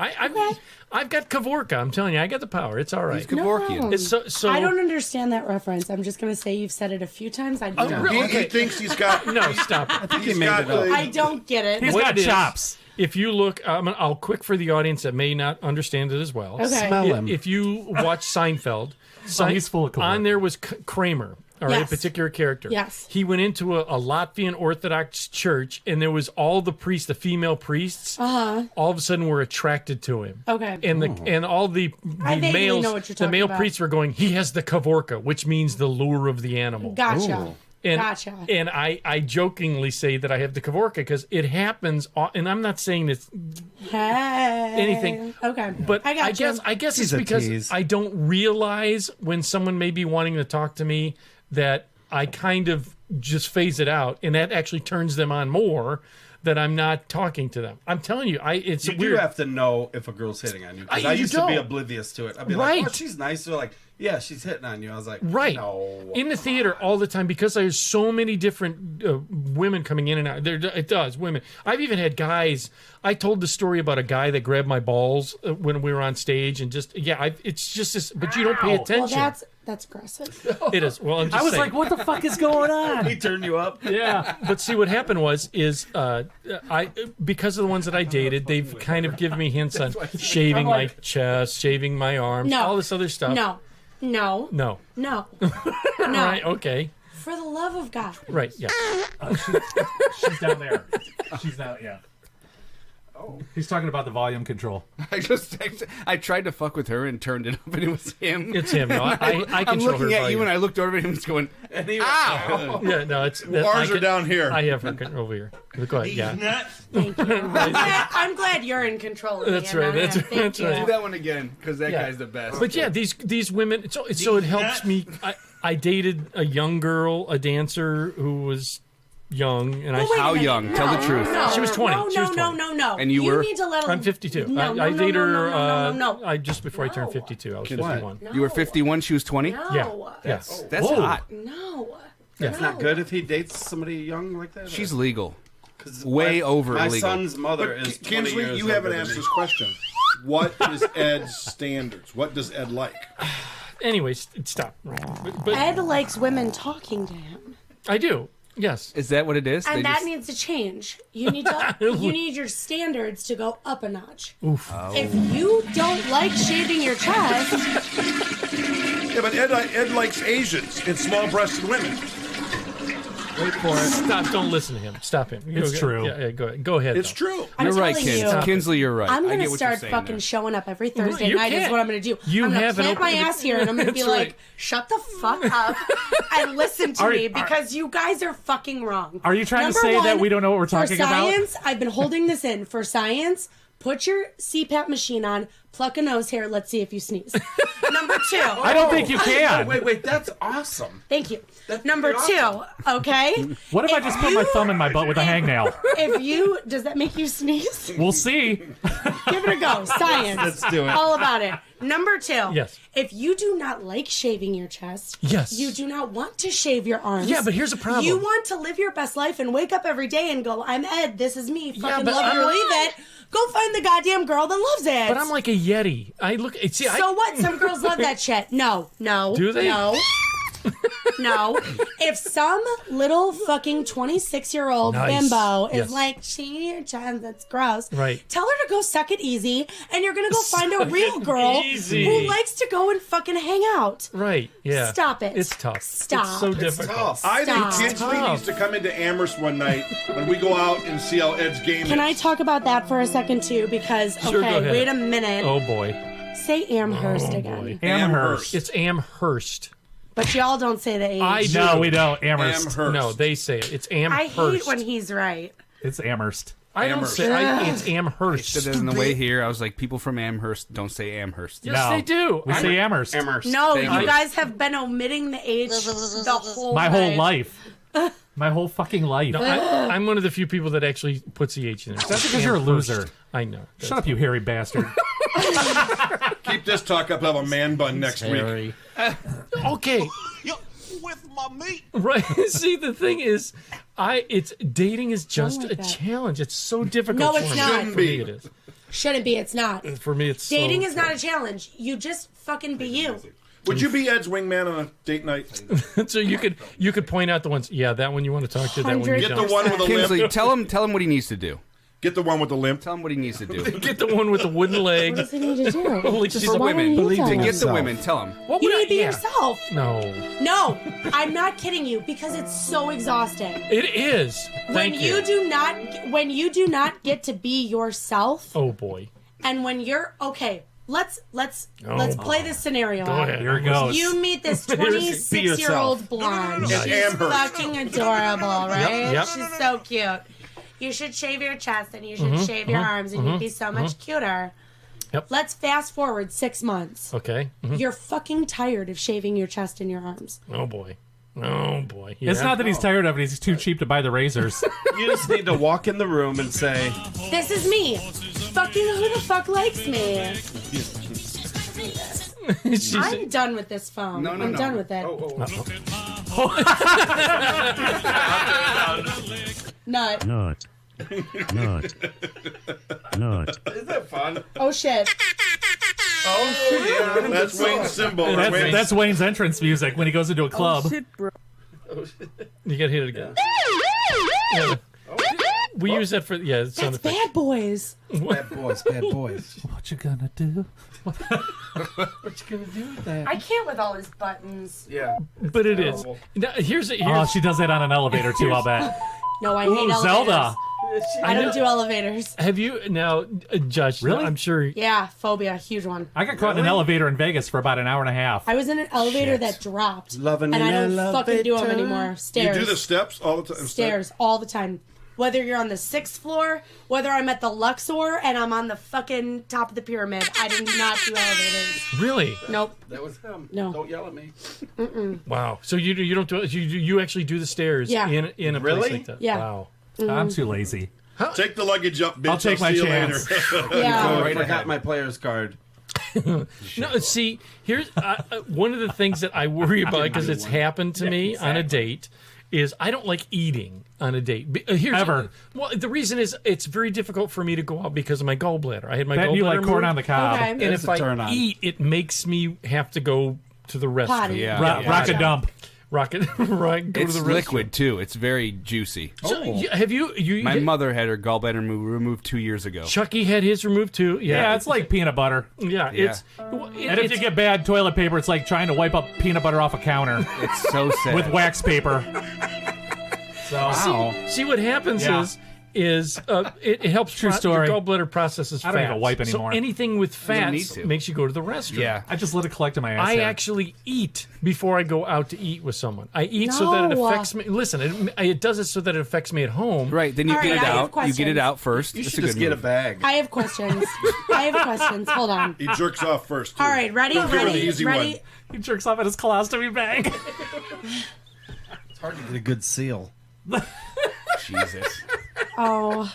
I've got Kavorka. I'm telling you, I got the power. It's all right. He's Kevorkian. It's so. I don't understand that reference. I'm just going to say you've said it a few times. I Oh, don't. really? He thinks he's got. No, stop it. He's got I don't get it. He's What got it is- chops. If you look, I'll quick for the audience that may not understand it as well. Okay. Smell him. If you watch Seinfeld, he's full of on there was Kramer. All right, Yes. a particular character. Yes. He went into a Latvian Orthodox church, and there was all the priests, the female priests, all of a sudden were attracted to him. Okay. And all the I vaguely males, know what you're the talking male about. priests were going, he has the Kavorka, which means the lure of the animal. Gotcha. And, Gotcha. And I jokingly say that I have the Kavorka because it happens, and I'm not saying it's anything. Okay. But I guess it's because tease. I don't realize when someone may be wanting to talk to me that I kind of just phase it out, and that actually turns them on more. That I'm not talking to them. I'm telling you, it's You weird. do have to know if a girl's hitting on you. 'Cause I You used to be don't. oblivious to it. I'd be Right. like, oh, she's nice. They're like, yeah, she's hitting on you. I was like, Right. no. In the theater all the time because there's so many different women coming in and out. It does, women. I've even had guys. I told the story about a guy that grabbed my balls when we were on stage and just, it's just this, but you don't pay attention. Well, that's aggressive. It is. Well, I'm just I was saying. like, what the fuck is going on? He turned you up? Yeah. But see, what happened is I because of the ones that I dated, they've kind of given me hints on shaving my chest, shaving my arms, No. all this other stuff. No. No. No. Right, okay. For the love of God. Right, yeah. She's down there. She's down, yeah. Oh. He's talking about the volume control. I tried to fuck with her and turned it up, and it was him. It's him. No, I I'm control looking her at volume. you, and I looked over at him, and he's going, "Ow!" Yeah, no, it's Ours are down here. I have her over here. Go ahead. Yeah. Thank you. I'm glad you're in control. Of That's me. right. That's Thank right. you. Do that one again, because that Yeah. guy's the best. But yeah, these women. So it helps me. I dated a young girl, a dancer who was young, and Well, wait a How minute. young? No, Tell the truth. No, She was 20. No, She was 20. no. And you were? need to let I'm 52. No, I no, dated no, her. no. I just before I turned 52. I was 51. You were 51, she was 20? No. Yeah. Yes. That's hot. No. That's not good if he dates somebody young like that? She's legal. 'Cause Way over my legal. son's mother But is 20 Kinsley, years you haven't younger asked than this question. What is Ed's standards? What does Ed like? Anyways, stop. But Ed likes women talking to him, I do. Yes. Is that what it is? and They that just- needs to change. You need to. You need your standards to go up a notch. Oof. If you don't like shaving your chest, Yeah, but Ed likes Asians and small-breasted women. Wait for it. Stop. Don't listen to him. Stop him. It's true. Yeah, go ahead. Go ahead. It's though. true. I'm You're right, telling Kinsley. you, Kinsley, you're right. I'm I gonna get what you're start saying fucking there. showing up every Thursday You night. Is can't. what I'm gonna do. You I'm gonna have an plant my open- ass here, and I'm gonna be That's like, right. "Shut the fuck up and listen to Are- me," are- because you guys are fucking wrong. Are you trying to Number say that one, we don't know what we're talking for about? science, I've been holding this in. For science, put your CPAP machine on, pluck a nose hair. Let's see if you sneeze. Number two. I don't think you can. Wait, that's awesome. Thank you. That's Number pretty two. Okay. What if I just put my thumb in my butt with a hangnail? If you does that make you sneeze? We'll see. Give it a go. Science. Let's do it. All about it. Number two. Yes. If you do not like shaving your chest, Yes. you do not want to shave your arms. Yeah, but here's a problem. You want to live your best life and wake up every day and go, "I'm Ed. This is me. Fucking but love I'm it or like- leave it." Go find the goddamn girl that loves it. But I'm like a Yeti. I look. See, So what? Some girls love that shit. No. Do they? No. No. If some little fucking 26-year-old Nice. bimbo is Yes. like, "Shaving your chest, that's gross," Right. tell her to go suck it easy, and you're gonna go find a real girl Easy. who likes to go and fucking hang out. Right. Yeah. Stop it. It's tough. Stop. It's so It's difficult. tough. I think Stop. Kinsley Tough. needs to come into Amherst one night when we go out and see how Ed's game Can is. I talk about that for a second too? Because Sure, go okay, ahead. wait a minute. Oh boy. Say Amherst Oh, again. boy. Amherst. It's Amherst. But y'all don't say the H. I do. No, we don't. Amherst. Amherst. No, they say it. It's I Amherst. hate when he's right. It's Amherst. I don't Amherst. say. It's Amherst. Said that on the way here. I was like, people from Amherst don't say Amherst. Yes, No. they do. We say Amherst. Amherst. No, Thank you you. guys have been omitting the H the whole My whole night. life. My whole fucking life. I'm one of the few people that actually puts the H in there. That's because you're a loser. I know. Shut up, you hairy bastard. Keep this talk up. I'll have a man bun next week. Harry. Okay. With my meat. Right. See, the thing is, it's dating is just like a that. challenge. It's so difficult. No, for it's me. not. For me, it is. Shouldn't be. It's not. For me, it's Dating so is not a challenge. You just fucking be you. Would you be Ed's wingman on a date night? So you could point out the ones. Yeah, that one you want to talk to. That one you Get the don't. one with the Kinsley, limp. tell him what he needs to do. Get the one with the limp. Tell him what he needs to do. Get the one with the wooden leg. What does he need to do? Holy Just shit. For why women. don't you tell To him? get the women, tell him. What You would need I- to be yeah. yourself. No, No, I'm not kidding you because it's so exhausting. it is. Thank When you do not get to be yourself, Oh boy. and when you're okay, let's Oh, play this scenario. Go out. ahead. Here it goes. You meet this Be 26-year-old blonde. No. She's Amherst. fucking adorable, right? Yep. She's so cute. You should shave your chest and you should shave your arms and you'd be so much cuter. Yep. Let's fast forward 6 months. Okay. You're fucking tired of shaving your chest and your arms. Oh boy. Oh boy. It's Yeah. not that he's tired of it. He's too cheap to buy the razors. You just need to walk in the room and say, This is me. Fucking who the fuck likes me? She's- I'm done with this phone. I'm done with it. Nut. Nut. Nut. Nut. "Isn't that fun?" Oh shit. Oh, yeah. That's Wayne's symbol. That's Wayne's entrance music when he goes into a club. You got hit again. Yeah. We use that for it's That's Bad Boys. Bad boys, bad boys. What you gonna do? What you gonna do with that? I can't with all his buttons. Yeah. But it is. terrible. Now, here's Oh, she does that on an elevator too. I'll bet. No, I hate Ooh, elevators. Zelda. I don't do elevators. Have you now, Josh? Really? I'm sure. Yeah, phobia, huge one. I got caught in an elevator in Vegas for about an hour and a half. I was in an elevator that dropped. Loving and I an don't fucking do them elevator. anymore. You Stairs. do the steps all the time. Stairs all the time. Whether you're on the 6th floor, whether I'm at the Luxor and I'm on the fucking top of the pyramid, I do not do elevators. Really? Nope. That was him. No. Don't yell at me. Wow. So you don't do you actually do the stairs Yeah. in a Really? place like that? Yeah. Wow. I'm too lazy. Take the luggage up, bitch. I'll take my see you chance. later. Yeah. I forgot my player's card. No, see, here's one of the things that I worry about because it's happened to me on a date is I don't like eating on a date. Here's Ever. Well, the reason is it's very difficult for me to go out because of my gallbladder. I had my Bet gallbladder you like corn moved, on the cob. Okay. and That's if a I turn on. eat, it makes me have to go to the restroom. Potty. Yeah. Rock a dump. Rocket, right? Go It's to the restroom. liquid too. It's very juicy. So, have you? My mother had her gallbladder removed 2 years ago. Chucky had his removed too. Yeah, it's like peanut butter. Yeah, it's. And if you get bad toilet paper, it's like trying to wipe up peanut butter off a counter It's so sad. with wax paper. So See what happens Yeah. is it helps. True story. Your gallbladder processes I don't fats. even wipe anymore. So anything with need fats to. makes you go to the restroom. Yeah. I just let it collect in my ass. I hair. actually eat before I go out to eat with someone. I eat so that it No. affects me. Listen, it does it so that it affects me at home. Right, then you All get right, it I have out. You get questions. it out first. You It's should a good just get a move. bag. I have questions. Hold on. He jerks off first. Too. All right, ready? Don't give her the Ready? easy Ready? one. He jerks off at his colostomy bag. It's hard to get a good seal. Jesus. Oh.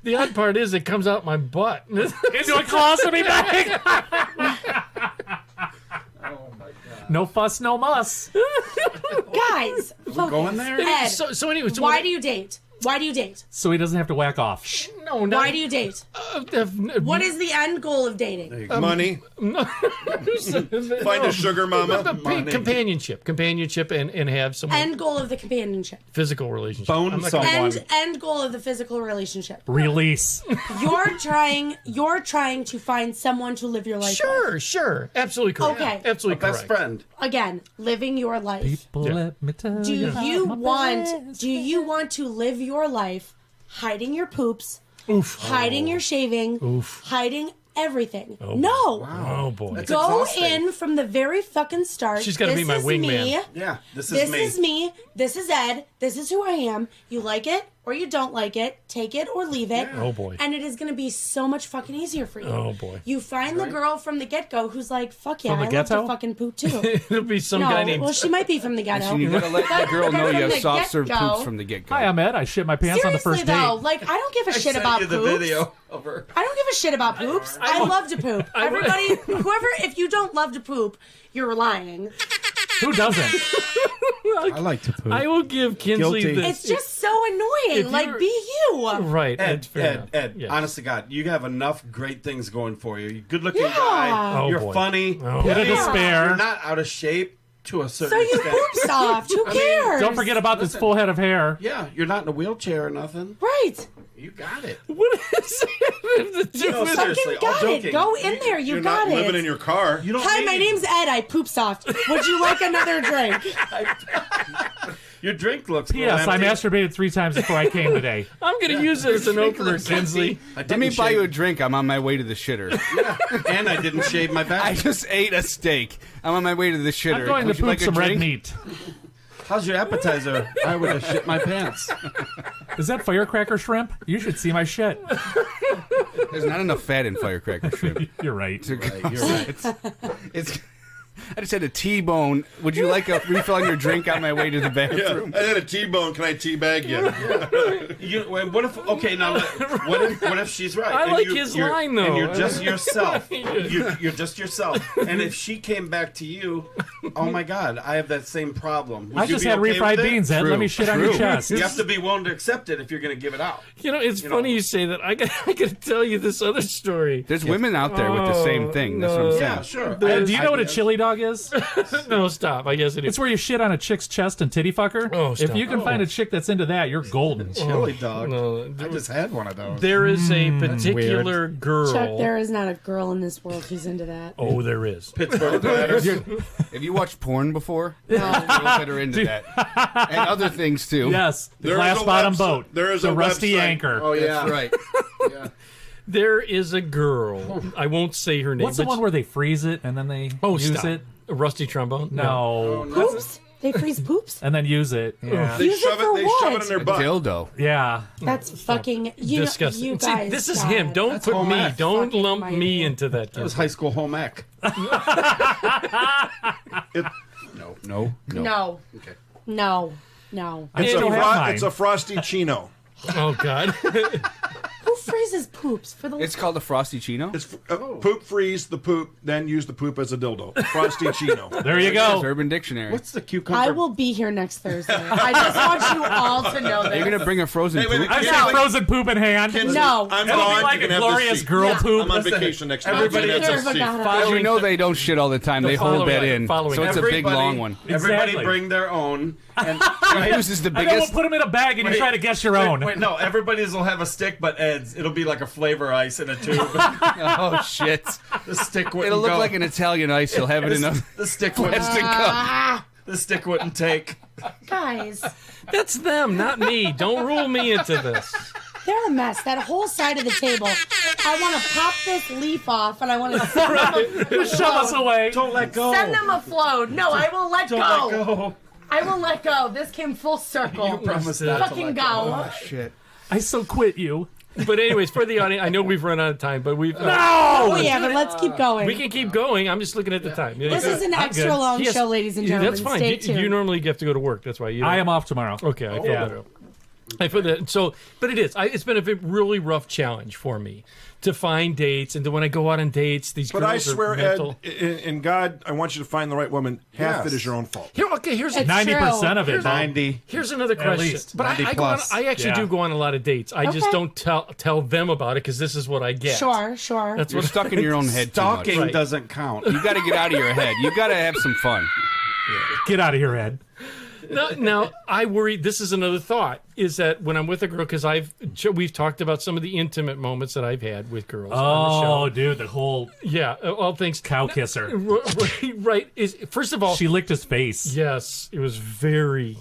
The odd part is it comes out my butt. Into a colostomy bag. No fuss, no muss. Guys, focus. going there? Ed, so anyway, so why do you date? Why do you date? So he doesn't have to whack off. No, no. Why do you date? What is the end goal of dating? Money. Find a sugar mama. companionship, and have some End goal of the companionship. physical relationship. Bone I'm not someone. gonna- End goal of the physical relationship. Release. You're trying to find someone to live your life with. Sure, absolutely correct. Okay. Absolutely correct. Best friend. Again, living your life. People, let me tell Do you. you want to live your life hiding your poops, hiding your shaving, hiding everything? No. Oh boy. That's Go exhausting. in from the very fucking start. She's gotta be This my is wingman. me. Yeah, this This is me. is me. This is Ed. This is who I am. You like it or you don't like it. Take it or leave it. Oh, boy. And it is going to be so much fucking easier for you. Oh, boy. You find the girl from the get-go who's like, fuck yeah, From the I love ghetto? to fucking poop too. It'll be some No, guy named. well, she might be from the ghetto. So you gotta let the girl know you From have the soft serve get-go. poops from the get go. Hi, I'm Ed. I shit my pants on the Seriously first though, date. like I don't give a I shit sent about you the poops. video of her. I don't give a shit about poops. I love to poop. Everybody, whoever, if you don't love to poop, you're lying. Who doesn't? I like to poop. I will give Kinsley Guilty. this. It's just so annoying. If Like, you're- be you. right. Ed, fair enough. Ed, Yes. honest to God, you have enough great things going for you. You're a good-looking Yeah. guy. Oh, You're boy. funny. Oh. Pit of Yeah. despair. You're not out of shape to a certain So you extent. poop soft. Who cares? Don't forget about this full head of hair. Yeah, you're not in a wheelchair or nothing. Right. You got it. What is it? No, seriously, Fucking all got joking. it. Go in there. You You're got not it. living in your car. You don't Hi, need, my name's Ed. I poop soft. Would you like another drink? Your drink looks. P.S. I masturbated 3 times before I came today. I'm going to use it as an opener, Kinsley. Let me buy you a drink. I'm on my way to the shitter. And I didn't shave my back. I just ate a steak. I'm on my way to the shitter. I'm going Would to you poop like a some red drink? meat. How's your appetizer? I would have shit my pants. Is that firecracker shrimp? You should see my shit. There's not enough fat in firecracker shrimp. You're right. You're right. It's I just had a T-bone. Would you like a refill on your drink on my way to the bathroom? I had a T-bone. Can I teabag you? What if? Okay, now what if she's right? I and like his line though. And you're just yourself. You're just yourself. And if she came back to you, oh my God, I have that same problem. Would I you just be had okay refried with it? beans, Ed. Let me shit on your chest. You have to be willing to accept it if you're going to give it out. You know, it's funny you say that. I got to tell you this other story. There's women out there with the same thing. That's what I'm saying. Yeah, sure. Do you know what a chili dog is? No, stop. I guess it is. It's where you shit on a chick's chest and titty fucker. Oh, if stop. you can find a chick that's into that, you're golden. Chili dog. No, I just had one of those. there is a particular girl. Chuck, there is not a girl in this world who's into that. Oh, there is. Pittsburgh Platters. Have you watched porn before? No. Girls that are into that. And other things, too. Yes, the There is glass a bottom website. boat. There is the a rusty website. anchor. Oh yeah, That's right. Yeah. There is a girl. I won't say her name. What's the but one where they freeze it and then they use stop. it? A rusty trombone? No. Poops? They freeze poops? And then use it. Yeah. They Use it shove for it. They what? shove it in their butt. Dildo. Yeah. That's fucking Disgusting. You See, guys. this is God. him. Don't put home me. ec. Don't Fucking lump my me man. into that. That was high school home ec. No. No. Okay. No. No. I still have mine. It's a frosty chino. Oh God. Who freezes poops for the? It's called a Frosty Chino. It's poop, freeze the poop, then use the poop as a dildo. Frosty chino. There you It's go. Urban Dictionary. What's the cucumber? I will be here next Thursday. I just want you all to know Are you that. going to bring a frozen Hey, wait, poop? I've Yeah, got like- frozen poop in hand. No. I'm It'll gone. be like you a can have glorious this seat. girl poop. I'm on vacation next week. Everybody- You can have this seat. Because you know they don't shit all the time. They hold that in. So it's a big, long one. Everybody Exactly. bring their own. And He uses the And then we'll biggest. put them in a bag and you Wait, try to guess your own. Wait, no, everybody's will have a stick, but Ed's it'll be like a flavor ice in a tube. Oh, shit. The stick wouldn't It'll look go. like an Italian ice. He'll have it in a The stick wouldn't. plastic cup. The stick wouldn't take. Guys, That's them, not me. Don't rule me into this. they're a mess. That whole side of the table. I want to pop this leaf off and I want to send them a Shove us away. Don't let go. Send them a float. No, I will let Don't go. let go. I will let go. This came full circle. You promised not to Fucking let go. Oh, shit. I so quit you. But anyways, for the audience, I know we've run out of time, but we've Oh yeah, but let's keep going. we can keep going. I'm just looking at the time. This is an I'm extra good. long Yes. show, ladies and Yeah, gentlemen. that's fine. Stay You, tuned. you normally have to go to work. That's why you. I am off tomorrow. Okay, I feel Yeah. better. I feel that. So, but it is. It's been a really rough challenge for me to find dates, and when I go out on dates, these But girls I swear, are mental. Ed, in God, I want you to find the right woman. Half Yes. it is your own fault. Here, okay, here's It's 90% of it. true. though. 90. Here's another question. least. But 90 I go on, plus. I actually Yeah. do go on a lot of dates. I just Okay. don't tell them about it because this is what I get. Sure. That's You're what stuck in your own head too much. Stalking Right. doesn't count. You got to get out of your head. You got to have some fun. Get out of here, Ed. Now I worry. This is another thought: is that when I'm with a girl, because we've talked about some of the intimate moments that I've had with girls on the show. Oh, dude, the whole Yeah, all things cow kisser. right. Is first of all, She licked his face. yes, it was very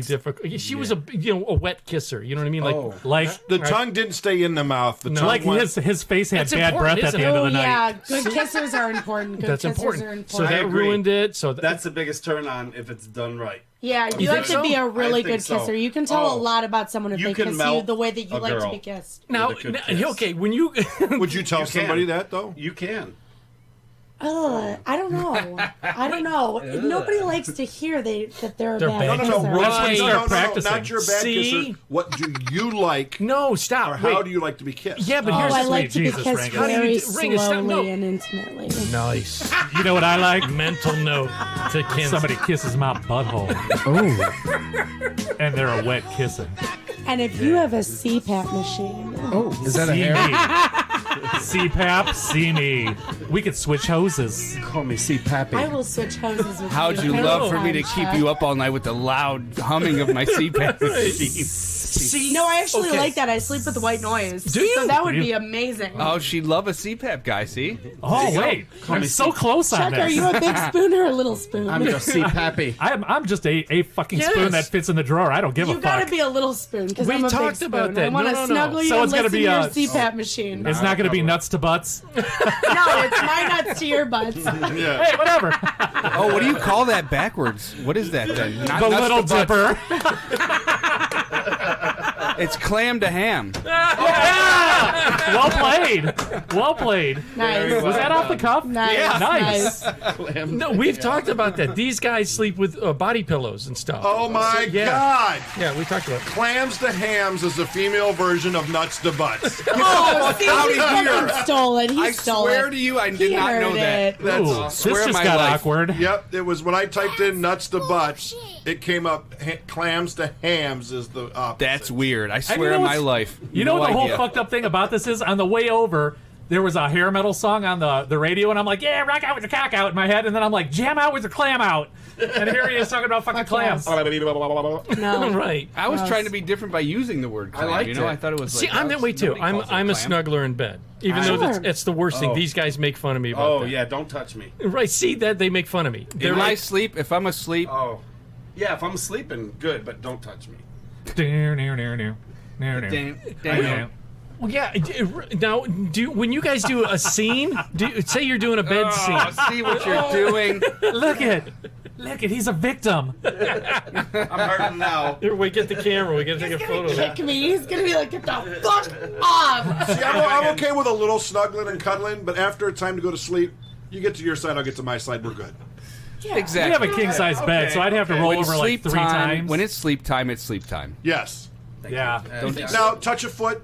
difficult. She was a wet kisser. You know what I mean? Like Oh. Like The tongue didn't stay in the mouth. The tongue like went, his face had That's bad important, breath at isn't the it? end of Oh the night. yeah, good kissers are important. Good that's kissers important. are So important. that agree. ruined it. So That's the biggest turn on if it's done right. Yeah, you think have to so? be a really I think good so. kisser. You can tell a Oh. lot about someone if You they can kiss you melt the way that you a like to girl. be kissed. now, with a good kiss. okay, when you Would you tell You can. somebody that though? You can. Ugh, I don't know. I don't know. Nobody likes to hear that they're a They're bad bad. kisser. No, right. That's when you start practicing. Not your bad See? kisser. What do you like, no stop. or how Wait. do you like to be kissed? Yeah, but Oh, here's I the like sweet to be Jesus, kissed Rankin. How do you very do- Ring, stop, slowly no. and intimately. nice. You know what I like? Mental note to Kim. Somebody kisses my butthole. Oh. And they're a wet kissing. And if you have a CPAP machine, Oh, is that See me. CPAP, see me. We could switch hoses. Call me CPAPy. I will switch hoses with you. How'd you love for me to keep you up all night with the loud humming of my CPAP machine? See, no, I actually like that. I sleep with white noise. Do you? So that would Do you? be amazing. Oh, she'd love a CPAP guy, see? Oh, wait. I'm so close on Chuck, this. are you a big spoon or a little spoon? I'm just CPAPy. I'm just a fucking Yes. spoon that fits in the drawer. I don't give a You fuck. gotta be a little spoon because We I'm a big talked spoon. about that. I want to No, no, no. snuggle you So and it's gonna listen be to your a- CPAP machine. It's not going to be nuts to butts. No, it's my nuts to your butts. Hey, whatever. Oh, what do you call that backwards? What is that then? Not The nuts Little to butts. Dipper. It's clam to ham. Yeah! Well played. Well played. Nice. Was that off the cuff? Nice. Yeah. Nice. No, we've talked about that. These guys sleep with body pillows and stuff. Oh my Yeah. God! Yeah, we talked about it. Clams to hams is the female version of nuts to butts. Oh, see, out he of here. fucking stole it. He I stole swear it. to you, I He did not heard know that. it. That's Ooh, this swear just my got life. awkward. Yep, it was when I typed in nuts to butts, it came up clams to hams is the opposite. That's weird. I And swear in my life. You know No what the whole idea. fucked up thing about this is? On the way over, there was a hair metal song on the radio, and I'm like, yeah, rock out with your cock out in my head, and then I'm like, jam out with your clam out. And here he is talking about fucking clams. No. Right. I was Gross. trying to be different by using the word clam. liked you know, it. I thought it was See, like, I'm that way too. nobody calls it I'm a clam. snuggler in bed. Even Sure. though that's the worst thing. Oh. These guys make fun of me about Oh, that. yeah, don't touch me. Right, see that they make fun of me. They're In my like, sleep, if I'm asleep, Oh. Yeah, if I'm sleeping, good, but don't touch me. well, yeah. Now, when you guys do a scene, say you're doing a bed scene. oh, see what you're doing. Look at, he's a victim. I'm hurting now. Here, we get the camera. We gotta take a photo of that. Kick me. He's gonna be like, get the fuck off. See, I'm okay with a little snuggling and cuddling, but after it's time to go to sleep, you get to your side, I'll get to my side, we're good. Yeah. We Exactly. have a king size bed, so I'd have to roll When over like sleep 3 time, times. when it's sleep time, it's sleep time. Yes. yeah. Now, touch a foot,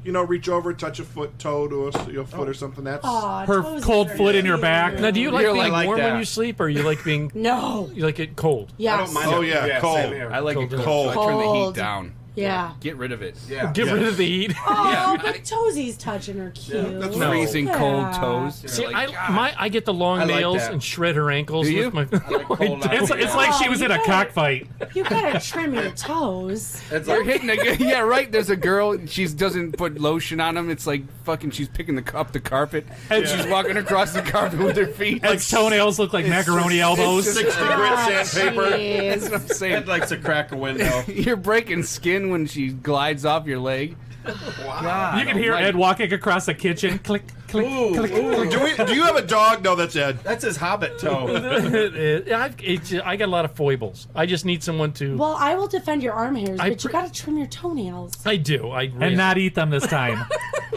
reach over, touch a foot, toe to a foot or something. That's Aw, Her toes cold are foot in your cute. back. Now, do you like You're being like warm that. when you sleep, or you like being No. you like it cold? Yes. I don't mind Oh, it. yeah, cold. same here. I like it Cold. cold. So I turn the heat Cold. down. Yeah. Get rid of it. Yeah. Get Yeah. rid of the heat. Oh, but Toesies touching her cute. that's No. Freezing cold Yeah. toes. See, You're like, I get the long I like nails that. and shred her ankles Do you? with my. I like cold out. It's like she was in a cockfight. You gotta trim your toes. It's You're like, hitting a yeah, right. There's a girl. She doesn't put lotion on them. It's like fucking. She's picking up the carpet. And she's walking across the carpet with her feet. Its toenails look like macaroni elbows. 60 grit sandpaper. That's what I'm it saying. likes to crack a window. You're breaking skin when she glides off your leg. Wow. You can hear Ed walking across the kitchen. Click, click, Ooh, click. ooh. Do you have a dog? No, that's Ed. That's his hobbit toe. I got a lot of foibles. I just need someone to. Well, I will defend your arm hairs, I but you pre- gotta trim your toenails. I do. And not eat them this time.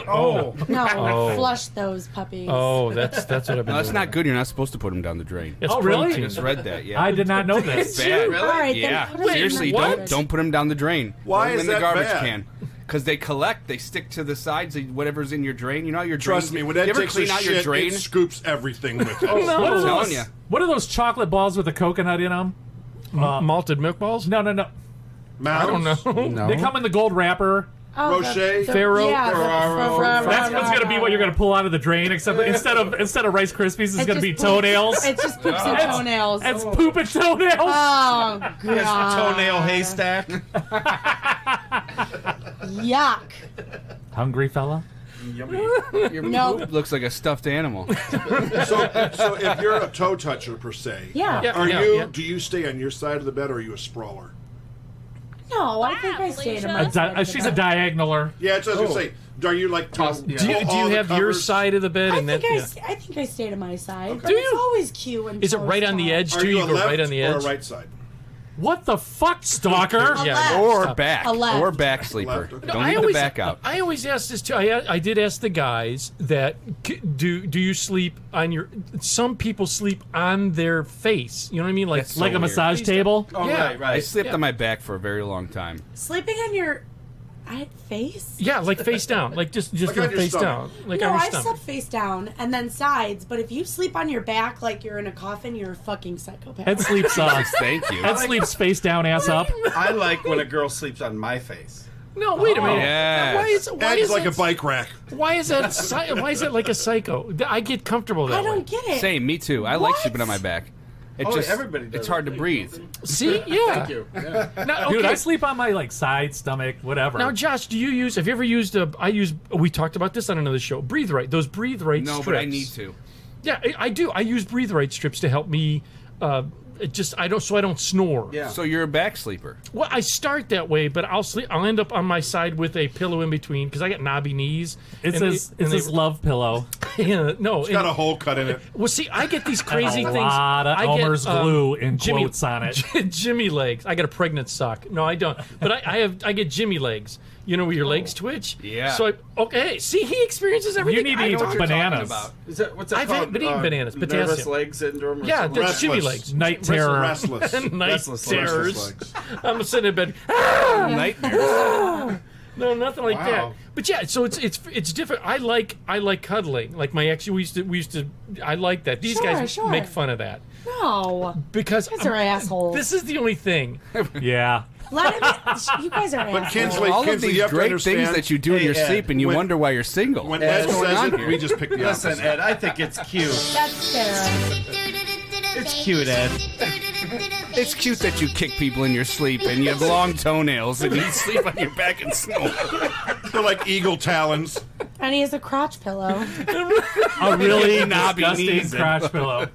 Oh. No, Oh. flush those puppies. Oh, that's what I've been No, doing. that's not good. You're not supposed to put them down the drain. It's Oh, really? I protein. just read that. Yeah. I did not know this. Bad. All right, Yeah. then put 'em in Seriously, the don't garbage. put them down the drain. Why Put 'em is in the that garbage bad? can? Because they collect. They stick to the sides. Whatever's in your drain. You know how your Trust drain. me, when you Ed ever takes clean a out your shit, drain? it scoops everything with it. What are I'm telling those? you. What are those chocolate balls with the coconut in them? Malted milk balls? No. I don't know. No. They come in the gold wrapper. Oh, Rocher? Pharaoh? Yeah, That's what's gonna be what you're gonna pull out of the drain. Except instead of Rice Krispies, it's gonna be toenails. It just poops and toenails. It's poop and toenails. Oh, His God. toenail haystack. Yuck. Hungry fella. Your No. poop looks like a stuffed animal. So if you're a toe toucher per se, Yeah. Yeah. do you stay on your side of the bed or are you a sprawler? No, I think I stayed in my side of the She's a bed. diagonaler. Yeah, that's what I was gonna say. Are you like Do you have your side of the bed? I and think that, I think I stayed on my side. But Do it's you? always cute when Is it toes right on the touch. edge Are too? you You a go left right on the or edge. a right side? What the fuck, stalker? A Yeah, left. Or back. A left. Or back sleeper. Left, okay. Don't leave the back out. I always ask this too. I did ask the guys that do you sleep on your? Some people sleep on their face. You know what I mean? Like That's so Like a weird. massage table. Oh, Yeah. right, I right. slept on my back for a very long time. Sleeping on your face? yeah, like face down, like just Like do on it your face stomach. down, like No, on your I've stomach. slept face down and then sides, but if you sleep on your back like you're in a coffin, you're a fucking psychopath. Ed sleeps Thank you. Ed sleeps face down, ass up. I like when a girl sleeps on my face. No, wait a minute. Yes. Why Ed's is like that, a bike rack. Why is that? Why is that like a psycho? I get comfortable that I way. don't get it. Same, me too. I like sleeping on my back. It just everybody does it's hard to breathe. See, yeah. Thank you. Now, Dude, okay. I sleep on my like side, stomach, whatever. Now, Josh, do you use? Have you ever used? We talked about this on another show. Breathe Right. Those Breathe Right No, strips. but I need to. Yeah, I do. I use Breathe Right strips to help me. I don't snore. Yeah. So you're a back sleeper. Well, I start that way, but I'll end up on my side with a pillow in between because I got knobby knees. It's and this love pillow. Yeah, no, It's got a hole cut in it. well, see, I get these crazy a things. lot of I get, Elmer's glue in quotes on it. Jimmy legs. I got a pregnant sock. No, I don't. But I get Jimmy legs. You know where your legs twitch? Yeah. So see, he experiences everything. You need I to eat don't. bananas. Is that, what's that I've called? been eating bananas, Nervous potassium. leg syndrome? Or Yeah, something? that's Jimmy Restless. legs. Night terror. Restless. Night Restless terrors. legs. I'm sitting in bed. Nightmares. No, nothing like that. Wow. But yeah, so it's different. I like cuddling. Like my ex, we used to. I like that. These guys Sure. make fun of that No. because You guys are assholes. this is the only thing. Yeah. You guys are But assholes. Kinsley, All of Kinsley, these you have to great understand. things that you do in Hey, your Ed, sleep, and you when- wonder why you're single. When Ed, Ed what's going says on it, here? we just pick the Listen, opposite. Ed, I think it's cute. That's fair. It's cute, Ed. It's cute that you kick people in your sleep, and you have long toenails, and you sleep on your back and snore. They're like eagle talons. And he has a crotch pillow. A really Knobby disgusting knees. crotch pillow.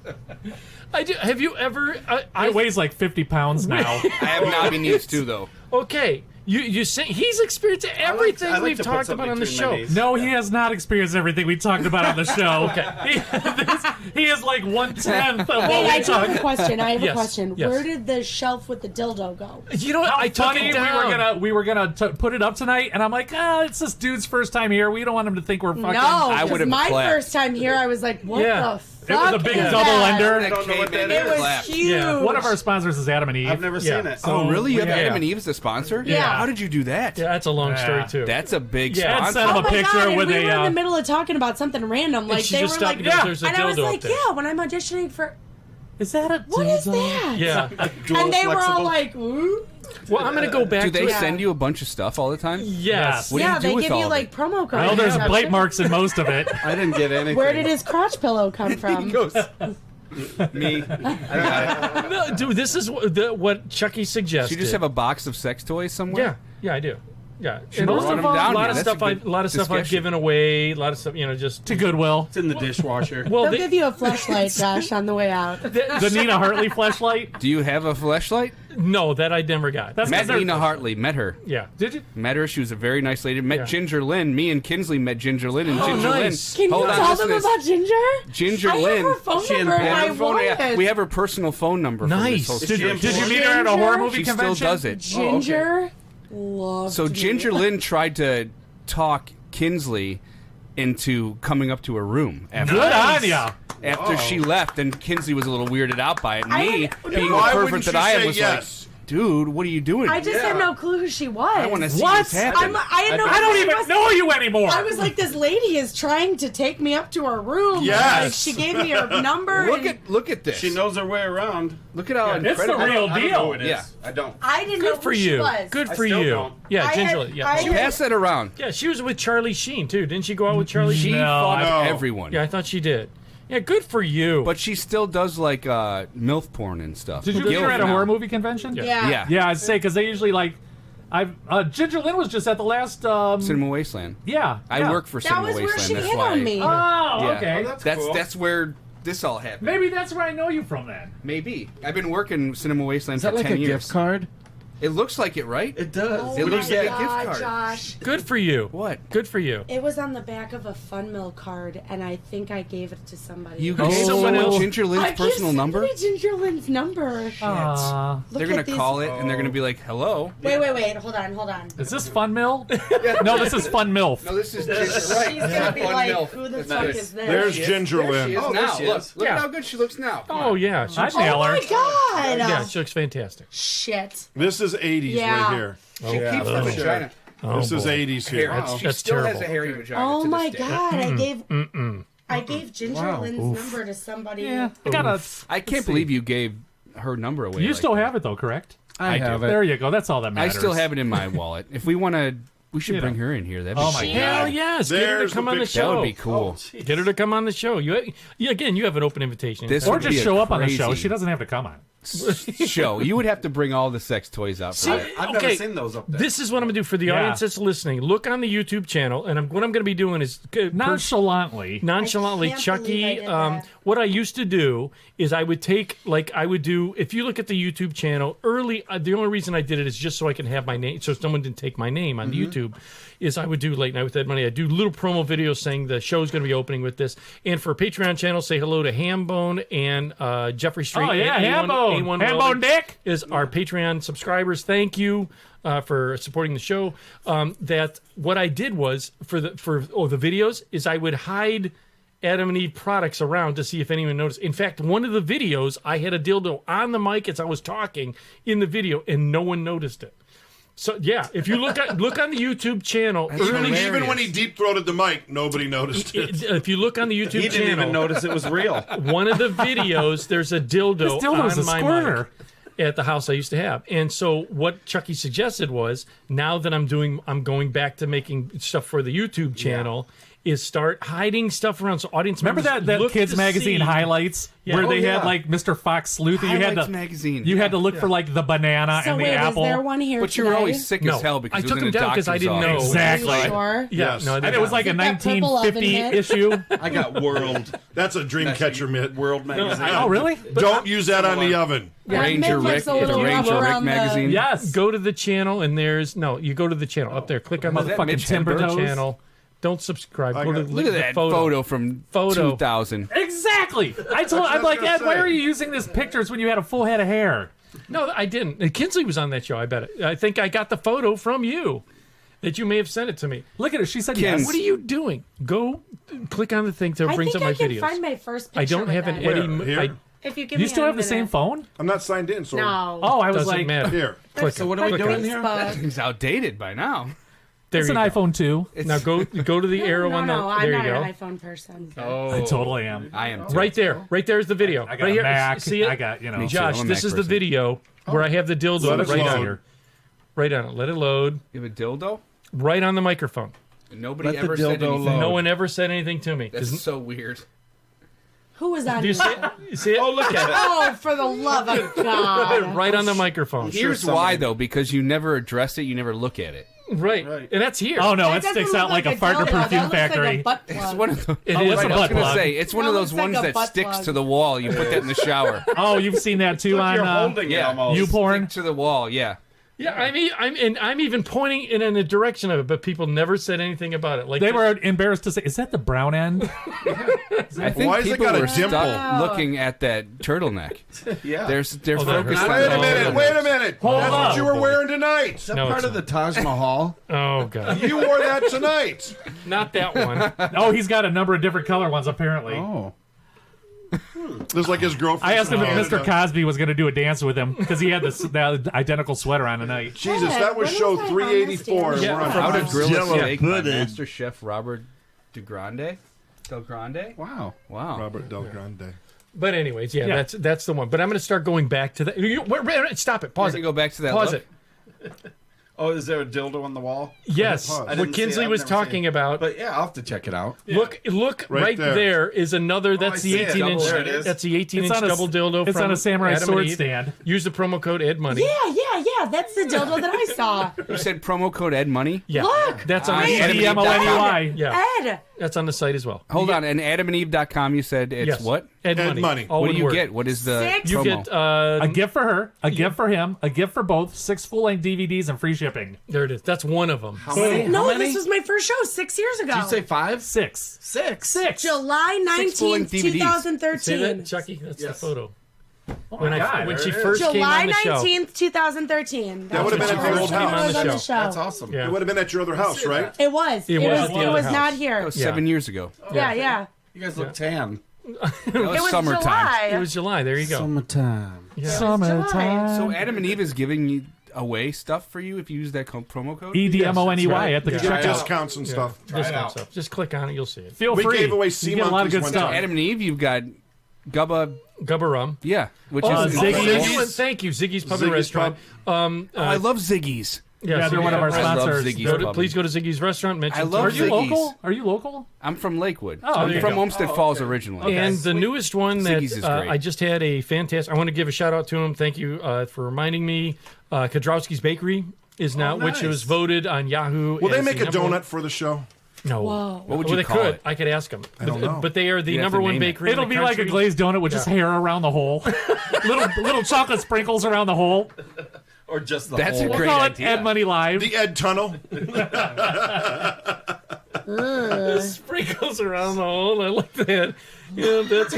I do. Have you ever? It weighs like 50 pounds now. I have knobby knees too, though. Okay, you say he's experienced everything I like we've to put talked something about on the between my show. knees. No, he has not experienced everything we talked about on the show. He is like 1/10 of what Wait, I we do have a talked. question. I have Yes, a question. yes. Where did the shelf with the dildo go? You know what? How I took funny it down. we were gonna put it up tonight, and I'm like, it's this dude's first time here. We don't want him to think we're fucking. No, I because would've my clapped. first time here, I was like, what Yeah. the It was fuck a big is double that? ender. I don't know what that It is. was Clap. huge. Yeah. One of our sponsors is Adam and Eve. I've never seen it. Oh, really? You have yeah. Adam and Eve as a sponsor? Yeah. How did you do that? Yeah, that's a long story too. That's a big Yeah. And sponsor. sent him Oh a my picture God, and with we a. were in the middle of talking about something random. Like she they just were stopped like, because there's a and I was dildo like, up there. yeah, when I'm auditioning for, Is that a what is dildo? that? Yeah. And they were all flexible. like, ooh. Well, I'm gonna go back Do to they it. send you a bunch of stuff all the time? Yes. What do Yeah, you do they with give all you of like it? promo codes. Well, there's Yeah. bite marks in most of it. I didn't get anything. Where did his crotch pillow come from? Me. No, dude, this is what Chucky Do suggested. you just have a box of sex toys somewhere? Yeah, yeah, I do. Yeah, Should run them a down lot here. of That's stuff. a good A lot of stuff I've discussion. given away. A lot of stuff, just To Goodwill. It's in the dishwasher. Well, They'll give you a flashlight, Josh, on the way out. The Nina Hartley fleshlight. Do you have a fleshlight? no, that I never got. That's Met because Nina Hartley. Met her. Yeah, did you? Met her. She was a very nice lady. Met Yeah. Ginger Lynn. Me and Kinsley met Ginger Lynn. And Oh, Ginger nice. Lynn. Can you Hold on, tell listen them to this. about Ginger? Ginger I Lynn. have her phone She number. in And I Her phone- want it. we have her personal phone number. From Nice. this whole Did you situation. meet her at a horror Ginger? movie She convention? still does it. Ginger loved So me. Ginger Lynn tried to talk Kinsley into coming up to her room after, Good on ya. after she left, and Kinsley was a little weirded out by it. I Me, would- being Why the pervert wouldn't that you I am, say was yes? like, dude, what are you doing? I just had no clue who she was. I want to see What? what's happening. I had no I don't clue even she was- know you anymore. I was like, this lady is trying to take me up to her room. Yes. Like, she gave me her number. Look at this. She knows her way around. Look at how It's the incredible. real I don't know deal. who it is. Yeah. I don't. I didn't know Good for who she you. was. Good I for still you. don't. Yeah, I Ginger. had- Yeah. I had- Pass that around. Yeah, she was with Charlie Sheen too. Didn't she go out with Charlie She Sheen? fought No. everyone. Yeah, I thought she did. Yeah, good for you. But she still does like MILF porn and stuff. Did you meet her Guilt at a now. horror movie convention? Yeah. Yeah. Yeah, I'd say because they usually like. Ginger Lynn was just at the last. Cinema Wasteland. Yeah. I work for That Cinema was where Wasteland. she That's hit why. on me. Oh, Yeah. okay. Oh, that's cool. That's where this all happened. Maybe that's where I know you from then. Maybe. I've been working Cinema Wasteland Is that for like 10 a years. gift card? It looks like it, right? It does. It looks like a God, gift card. Josh. good for you. What? Good for you. It was on the back of a Fun Mill card, and I think I gave it to somebody. You else. gave someone else- Ginger Lynn's I personal gave number? somebody Ginger Lynn's number. Look They're going at to these- call it and they're going to be like, hello. Wait. Hold on. Is this Fun Mill? No, this is Fun MILF. No, this is Ginger, right. She's gonna be Fun like, MILF. who the That's fuck nice. is this? There's Ginger There she Lynn. is Oh, now. there she Look, is. look Yeah. at how good she looks now. Come Oh on. yeah, she, I'd nail Oh her. my god! yeah, she looks fantastic. Shit. This is 80s Yeah. right here. She keeps the vagina. This is 80s here. Hair. She That's still has terrible. a hairy vagina. Oh to this my day. god! I gave Ginger Lynn's number to somebody. Yeah. I got a. I can't believe you gave her number away. You like still that. have it though, correct? I have do. it. There you go. That's all that I matters. still have it in my wallet. If we want to, we should bring her in here. That'd be Oh my cool. God. Hell yes, get her There's to come the on the picture. show. That would be cool. Get her to come on the show. Again, you have an open invitation. This Or would just be a show up on the show. crazy She doesn't have to come on. show. You would have to bring all the sex toys out for See, that. I've never seen those up there. This is what I'm gonna do for the Yeah. audience that's listening. Look on the YouTube channel, and what I'm gonna be doing is Nonchalantly. nonchalantly, I can't Chucky. believe I did that. What I used to do is I would take, like, I would do. If you look at the YouTube channel early, the only reason I did it is just so I can have my name, so someone didn't take my name on YouTube. Is I would do Late Night with Ed Money. I do little promo videos saying the show's going to be opening with this, and for a Patreon channel, say hello to Hambone and Jeffrey Street. Oh, yeah, and Hambone. A1 Hambone Welding Dick. is our Patreon subscribers. Thank you for supporting the show. That what I did was for the videos is I would hide Adam and Eve products around to see if anyone noticed. In fact, one of the videos I had a dildo on the mic as I was talking in the video, and no one noticed it. So yeah, if you look on the YouTube channel, Even when he deep throated the mic, nobody noticed it. if you look on the YouTube He channel, didn't even notice it was real. one of the videos, there's a dildo This dildo's on a my squirter. mic at the house I used to have. And so what Chucky suggested was, now that I'm going back to making stuff for the YouTube channel, is start hiding stuff around so audience Remember members that look kids to magazine see- highlights Yeah. where Oh, they yeah. had like Mr. Fox Sleuth and you had Highlights to magazine. you had to look for like the banana So and the wait, apple. is there one here But you today? were always sick No, as hell because I it was took in them a down 'cause I doctor's didn't know. office. Exactly. Are you sure? Yes. No, I And didn't it was know. like a Is that purple 1950 oven mitt? issue. I got World. That's a dream catcher mitt. World magazine. Oh, really? Don't use that on the oven. Ranger That mitt Rick, looks a the little Ranger rough Rick around the- magazine. Yes. Go to the channel and you go to the channel up there. Click on the Motherfucking Mitch timber Hedberg toes. channel. Don't subscribe. Go to Look at the that photo from 2000. Exactly. I'm like, gonna Ed, why say. are you using these pictures when you had a full head of hair? No, I didn't. Kinsley was on that show. I bet. I think I got the photo from you. That you may have sent it to me. Look at her. She said Kim, yes. What are you doing? Go click on the thing that I brings think up my I can videos. find my first picture. I don't with have an that. Eddie. Where? Here? If you give You me still a have the same minute. phone? I'm not signed in, so No. Oh, I was Doesn't like, matter. here. Click So it. what are we Click doing it. here? Facebook. It's outdated by now. There it's you an go. iPhone 2. Now go to the arrow No, on no, the. I'm There not you go. an iPhone person. Oh, I totally am. I am too. Right there. Right there's the video. I got right a here. Mac. See it? I got, you know. Me too. Josh, I'm a this Mac is the person. video where I have the dildo Let it right on load. here. Right on it. Let it load. You have a dildo? Right on the microphone. Nobody Let the ever said dildo anything. load. No one ever said anything to me. That's so weird. Who was on Do you see here? it? You see it? Oh, look at it. Oh, for the love of God. Right on the microphone. Here's why, though, because you never address it, you never look at it. Right. And that's here. Oh, no, That it sticks doesn't out look like a Fartner dildo. perfume That looks factory. Like a butt plug. It's one of the, It Oh, is it's a a I was butt gonna plug. say it's one of That those looks like ones a that butt sticks plug. to the wall. You put that in the shower. Oh, you've seen that too Look, on you're holding it Yeah, almost. you porn? Stick to the wall. Yeah. Yeah, I'm even pointing in the direction of it, but people never said anything about it. Like They were embarrassed to say, is that the brown end? I think Why has it people got a were dimple? stuck looking at that turtleneck. Yeah. They're they're focused on Wait a the minute. turtleneck. Wait a minute. Hold That's up. what you were wearing tonight. Is that No, part it's of the Taj Mahal? Oh god, You wore that tonight. not that one. Oh, he's got a number of different color ones, apparently. Oh. Just like his girlfriend. I asked him if from Mr. Canada. Cosby was going to do a dance with him because he had the identical sweater on tonight. Jesus, that was When show was I on this 384. damn and we're on How to grill a Jello steak by pudding. Master Chef Robert Del Grande. Wow. Wow. Robert Del Grande. But anyways, yeah, Yeah. that's the one. But I'm going to start going back to that. Stop it. Pause We're it. gonna go back to that Pause look? it. Oh, is there a dildo on the wall? Yes, I what didn't see Kinsley it. I've was never seen talking it. about. But yeah, I'll have to check it out. Look right there. there is another. That's I the see it. 18 inch. There it is. That's the 18 It's inch on a- double dildo. it's from on a samurai Adam sword and Eve. stand. Use the promo code EdMoney. Yeah. That's the dildo that I saw. You said promo code Ed Money. Yeah, Look. that's on the EDMONEY. Yeah, Ed. that's on the site as well. Hold on, and AdamandEve.com. You said it's Yes. what? EdMoney. All What one do you word. get? What is the Six. You promo? get A gift for her, a gift for him, a gift for both, 6 full-length DVDs and free shipping. there it is. That's one of them. How many? No, How many? this was my first show 6 years ago. Did you say 5? 6. 6. July 19th, full-length DVDs. 2013. See that, Chucky? That's the Yes. photo. Oh When my God, when there she it is. first came July on the show. 19th, 2013. That would have been at your old Came on house. the on the show. show. That's awesome. Yeah. It would have been at your other house, right? It was. It was at the It other was house. not That here. was Yeah. 7 years ago. Yeah. You guys look tan. That It was summertime. July. It was July. There you go. Summertime. Summertime. So Adam and Eve is giving you away stuff for you if you use that promo code. EDMONEY right. at the Yeah. Get checkout. discounts and stuff. Discount stuff. Just click on it. You'll see it. Feel We free. gave away you sea get a lot of monkeys good one stuff. time. Adam and Eve, you've got Gubba Rum. Yeah, which Ziggy's. incredible. Thank you, Ziggy's Pub and Ziggy's Restaurant. I love Ziggy's. Yeah, they're one of our I love sponsors. Ziggy's Pub. Please go to Ziggy's Restaurant. Mention I love Are you Ziggy's. local? Are you local? I'm from Lakewood. Oh, there I'm you from go. Olmsted Falls originally. And the newest one that Ziggy's is great. I just had a fantastic. I want to give a shout out to him. Thank you for reminding me. Kadrowski's Bakery is now, which was voted on Yahoo. Will they as make the a number donut for the show? No. Whoa. What would Well, you they call could. it? I could ask them. I don't know. But they are the You'd have number to one name it. bakery. It'll in the be like a country. glazed donut with just hair around the hole. little chocolate sprinkles around the hole. Or just the That's a whole. great Call it idea. Ed Money Live. The Ed Tunnel. Sprinkles around the hole. I like that. Yeah, that's.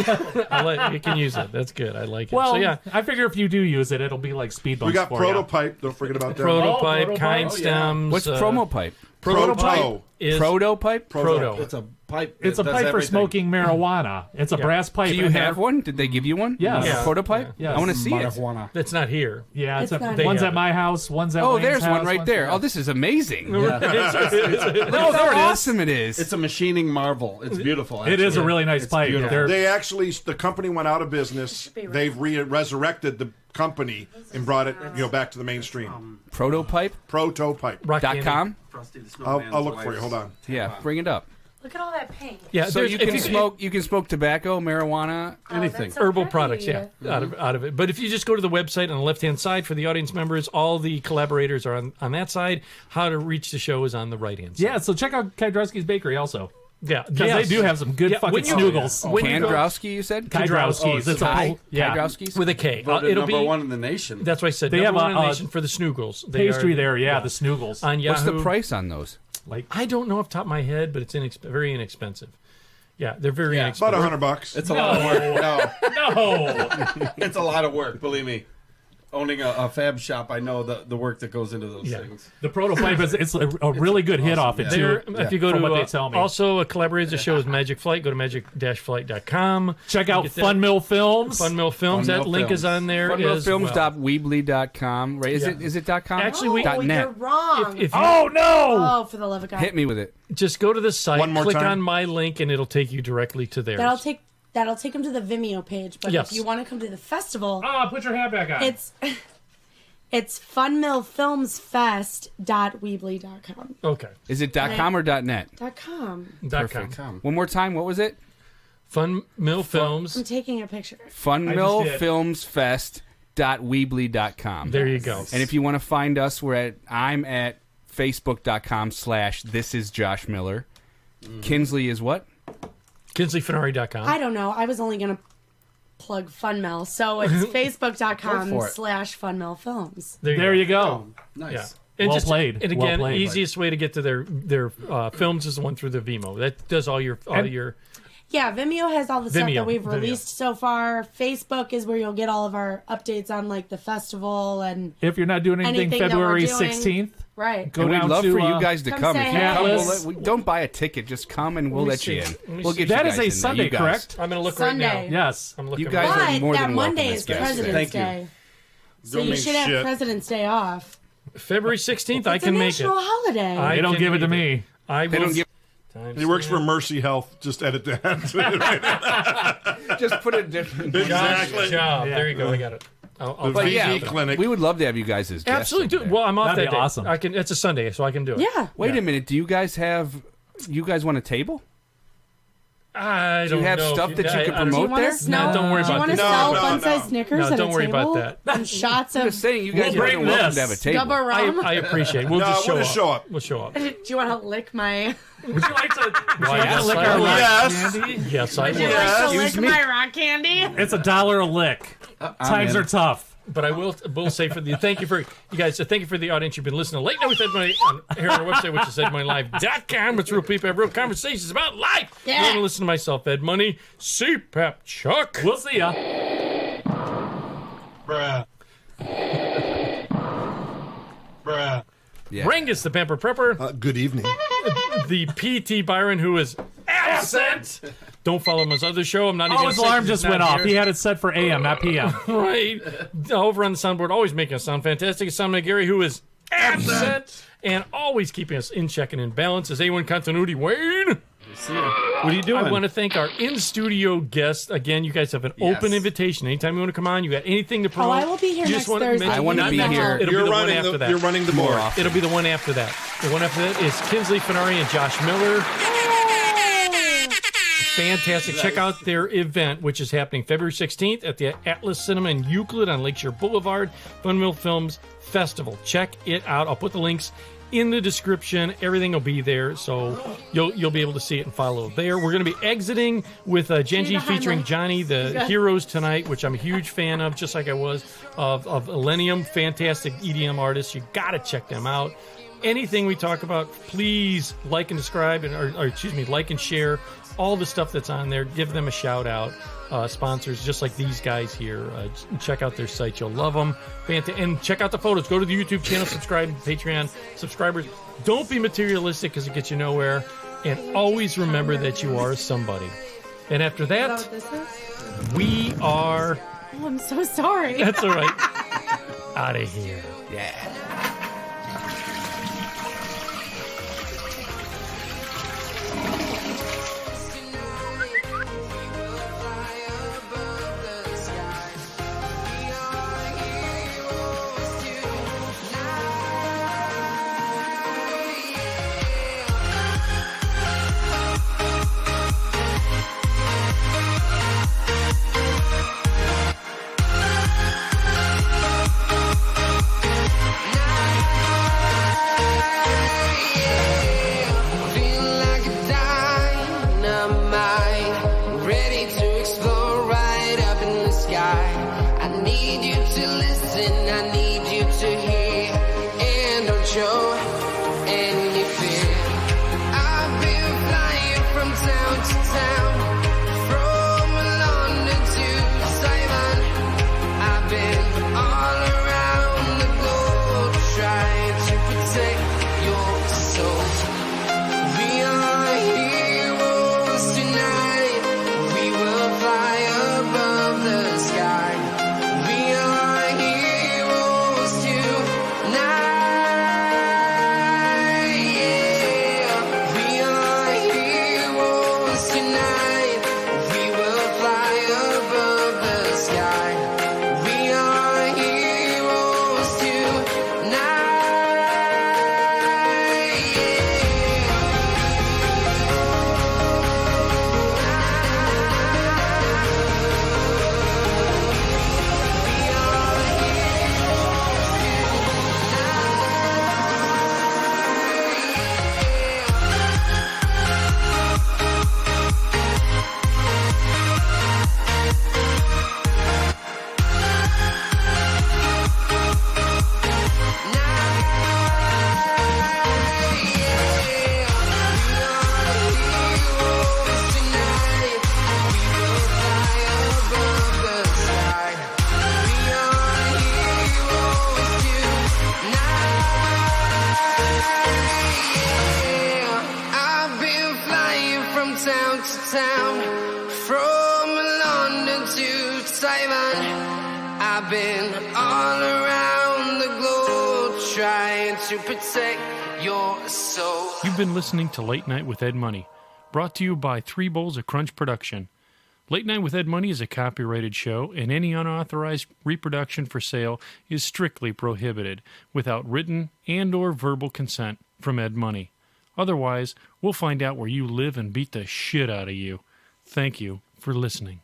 I like. You can use it. That's good. I like it. Well, so yeah, I figure if you do use it, it'll be like speed bumps We got for Protopipe. Don't forget about that. Protopipe, Protopipe. Kind Oh, yeah. Stems. What's Promopipe? Proto. is Protopipe? Proto. It's a pipe. you. It's a It does pipe for everything. smoking marijuana. It's a brass pipe. Do you and have they're- one? Did they give you one? Yes. A Yeah. prototype? Yes. I want to see it. That's not here. Yeah, It's not one's here. at my house, one's at Oh, Wayne's there's house, one right one's- there. Oh, this is amazing. Yeah. Look how awesome it is. It's a machining marvel. It's beautiful. It is a actually. really nice It's pipe. beautiful. They're- They actually, the company went out of business. They've resurrected the company and brought it, back to the mainstream. Protopipe? Protopipe.com. Frosty the I'll Snowman's look for you. wife's Hold on. Yeah, bring it up. Look at all that pink. Yeah, So you can smoke. You can smoke tobacco, marijuana, anything. that's so herbal pretty. products, yeah, out of it. But if you just go to the website on the left-hand side for the audience members, all the collaborators are on that side. How to reach the show is on the right-hand side. Yeah, so check out Kydrowski's Bakery also. Yeah, because they do have some good fucking snoogles. Kandrowski, you said? Kydrowski's. It's a Kydrowski's? with a K. Voted It'll number be one in the nation. That's why I said They number have one in the a nation for the snoogles. They pastry are- there, the snoogles. On Yahoo. What's the price on those? Like I don't know off the top of my head, but it's very inexpensive. Yeah, they're very inexpensive. About $100. It's a lot of work. No. It's a lot of work. Believe me. Owning a fab shop, I know the work that goes into those things. The prototype it's a really good hit off it too. If you go from to what they tell me. also a collaborator of the show is Magic Flight. Go to magic-flight.com. Check out Get that. Fun Mill Films. Fun Mill Films. That link is on there. as well. Funmillfilms.weebly.com. Right? Is it .com? Actually, Oh, .net. you're wrong. If you, Oh no! Oh, for the love of God. Hit me with it. just go to the site, One more click time. on my link, and it'll take you directly to theirs. That'll take them to the Vimeo page. But Yes. if you want to come to the festival, Put your hat back on. it's funmillfilmsfest.weebly.com. Okay. Is it .com or .net? .com. Perfect. One more time. What was it? Fun Mill Films. I'm taking a picture. Funmillfilmsfest.weebly.com. There you go. And if you want to find us, I'm at facebook.com/this is Josh Miller. Kinsley is what? KinsleyFenari.com. I don't know. I was only going to plug Funmill. So it's facebook.com/funmillfilms. There you go. Nice. Yeah. And Well played. And Well again, played. easiest way to get to their films is the one through the Vimeo. That does all your Yeah, Vimeo has all the stuff Vimeo, that we've Vimeo. released so far. Facebook is where you'll get all of our updates on like the festival and If you're not doing anything Anything that we're February doing. 16th, right. go And we'd down love to for you guys to come come. say If you hey. come, Atlas. don't buy a ticket. Just come and we'll let you in. We'll get That you is guys a in Sunday, there. You guys. correct? I'm going to look Sunday. right now. Yes. I'm looking You guys right are But more that than Monday welcome is as guests. President's Thank you. Day. So Don't you mean should have shit. President's Day off. now. February 16th, I It's can a make it. national holiday. I They don't can give it to make me. I They will. don't give. He works for Mercy Health. Just edit that. Just put a different. Exactly. Job. Yeah. There you go. I got it. I'll The take yeah, VV clinic. we would love to have you guys as guests. Absolutely. over Do, there. well, I'm off That'd that be day. awesome. I can. It's a Sunday, so I can do it. Yeah. Wait a minute. Do you guys have? You guys want a table? I Do don't you have know. stuff if that you can Do you promote want there? to sell? No, don't worry Do you about want to this. sell No, fun-sized no. Snickers No, at don't a worry table? about that. And shots I'm of just saying, you guys We'll are bring more than welcome this. to have a table. Gubba rum. I appreciate it. We'll No, just we'll show just up. show up. We'll show up. Do you want to lick my? Would you like to? Why, yes, lick I our will. rock Yes. candy? Yes, I Would you will. like to Excuse lick me. my rock candy? It's $1 a lick. Times are tough. But I will say for the thank you for you guys. Thank you for the audience. You've been listening to Late Night with Ed Money here on our website, which is EdMoneyLive.com. It's real people have real conversations about life. Yeah. You want to listen to myself, Ed Money, CPAP Chuck. We'll see ya. Bruh. Bruh. Yeah. Rangus, the Pamper Prepper, Good evening. the PT Byron, who is absent. Don't follow him on his other show. I'm not even. Oh, his alarm just went off. He had it set for AM, not PM. Right. Over on the soundboard, always making us sound fantastic. It's Sound Gary, who is absent and always keeping us in check and in balance. Is A1 Continuity Wayne. See ya. What are you doing? I want to thank our in-studio guests. Again, you guys have an open invitation. Anytime you want to come on, you got anything to promote. I will be here you next just want to Thursday. mention- I want to not be next- here. It'll You're be the running one after that. You're running the board. It'll be the one after that. The one after that is Kinsley Fenari and Josh Miller. Fantastic. Check out their event, which is happening February 16th at the Atlas Cinema in Euclid on Lakeshore Boulevard. Funwheel Films Festival. Check it out. I'll put the links in the description. Everything will be there, so you'll be able to see it and follow there. We're going to be exiting with Genji featuring Johnny the Heroes tonight, which I'm a huge fan of, just like I was of Elenium. Fantastic EDM artists. You got to check them out. Anything we talk about, please like and subscribe, like and share all the stuff that's on there. Give them a shout out. Sponsors just like these guys here. Check out their site. You'll love them. And check out the photos. Go to the YouTube channel. Subscribe. Patreon subscribers. Don't be materialistic because it gets you nowhere. And always remember that you are somebody. And after that, we are... Oh, I'm so sorry. That's all right. Out of here. Yeah. I've been all around the globe trying to protect your soul. You've been listening to Late Night with Ed Money, brought to you by 3 Bowls of Crunch Production. Late Night with Ed Money is a copyrighted show, and any unauthorized reproduction for sale is strictly prohibited without written and or verbal consent from Ed Money. Otherwise, we'll find out where you live and beat the shit out of you. Thank you for listening.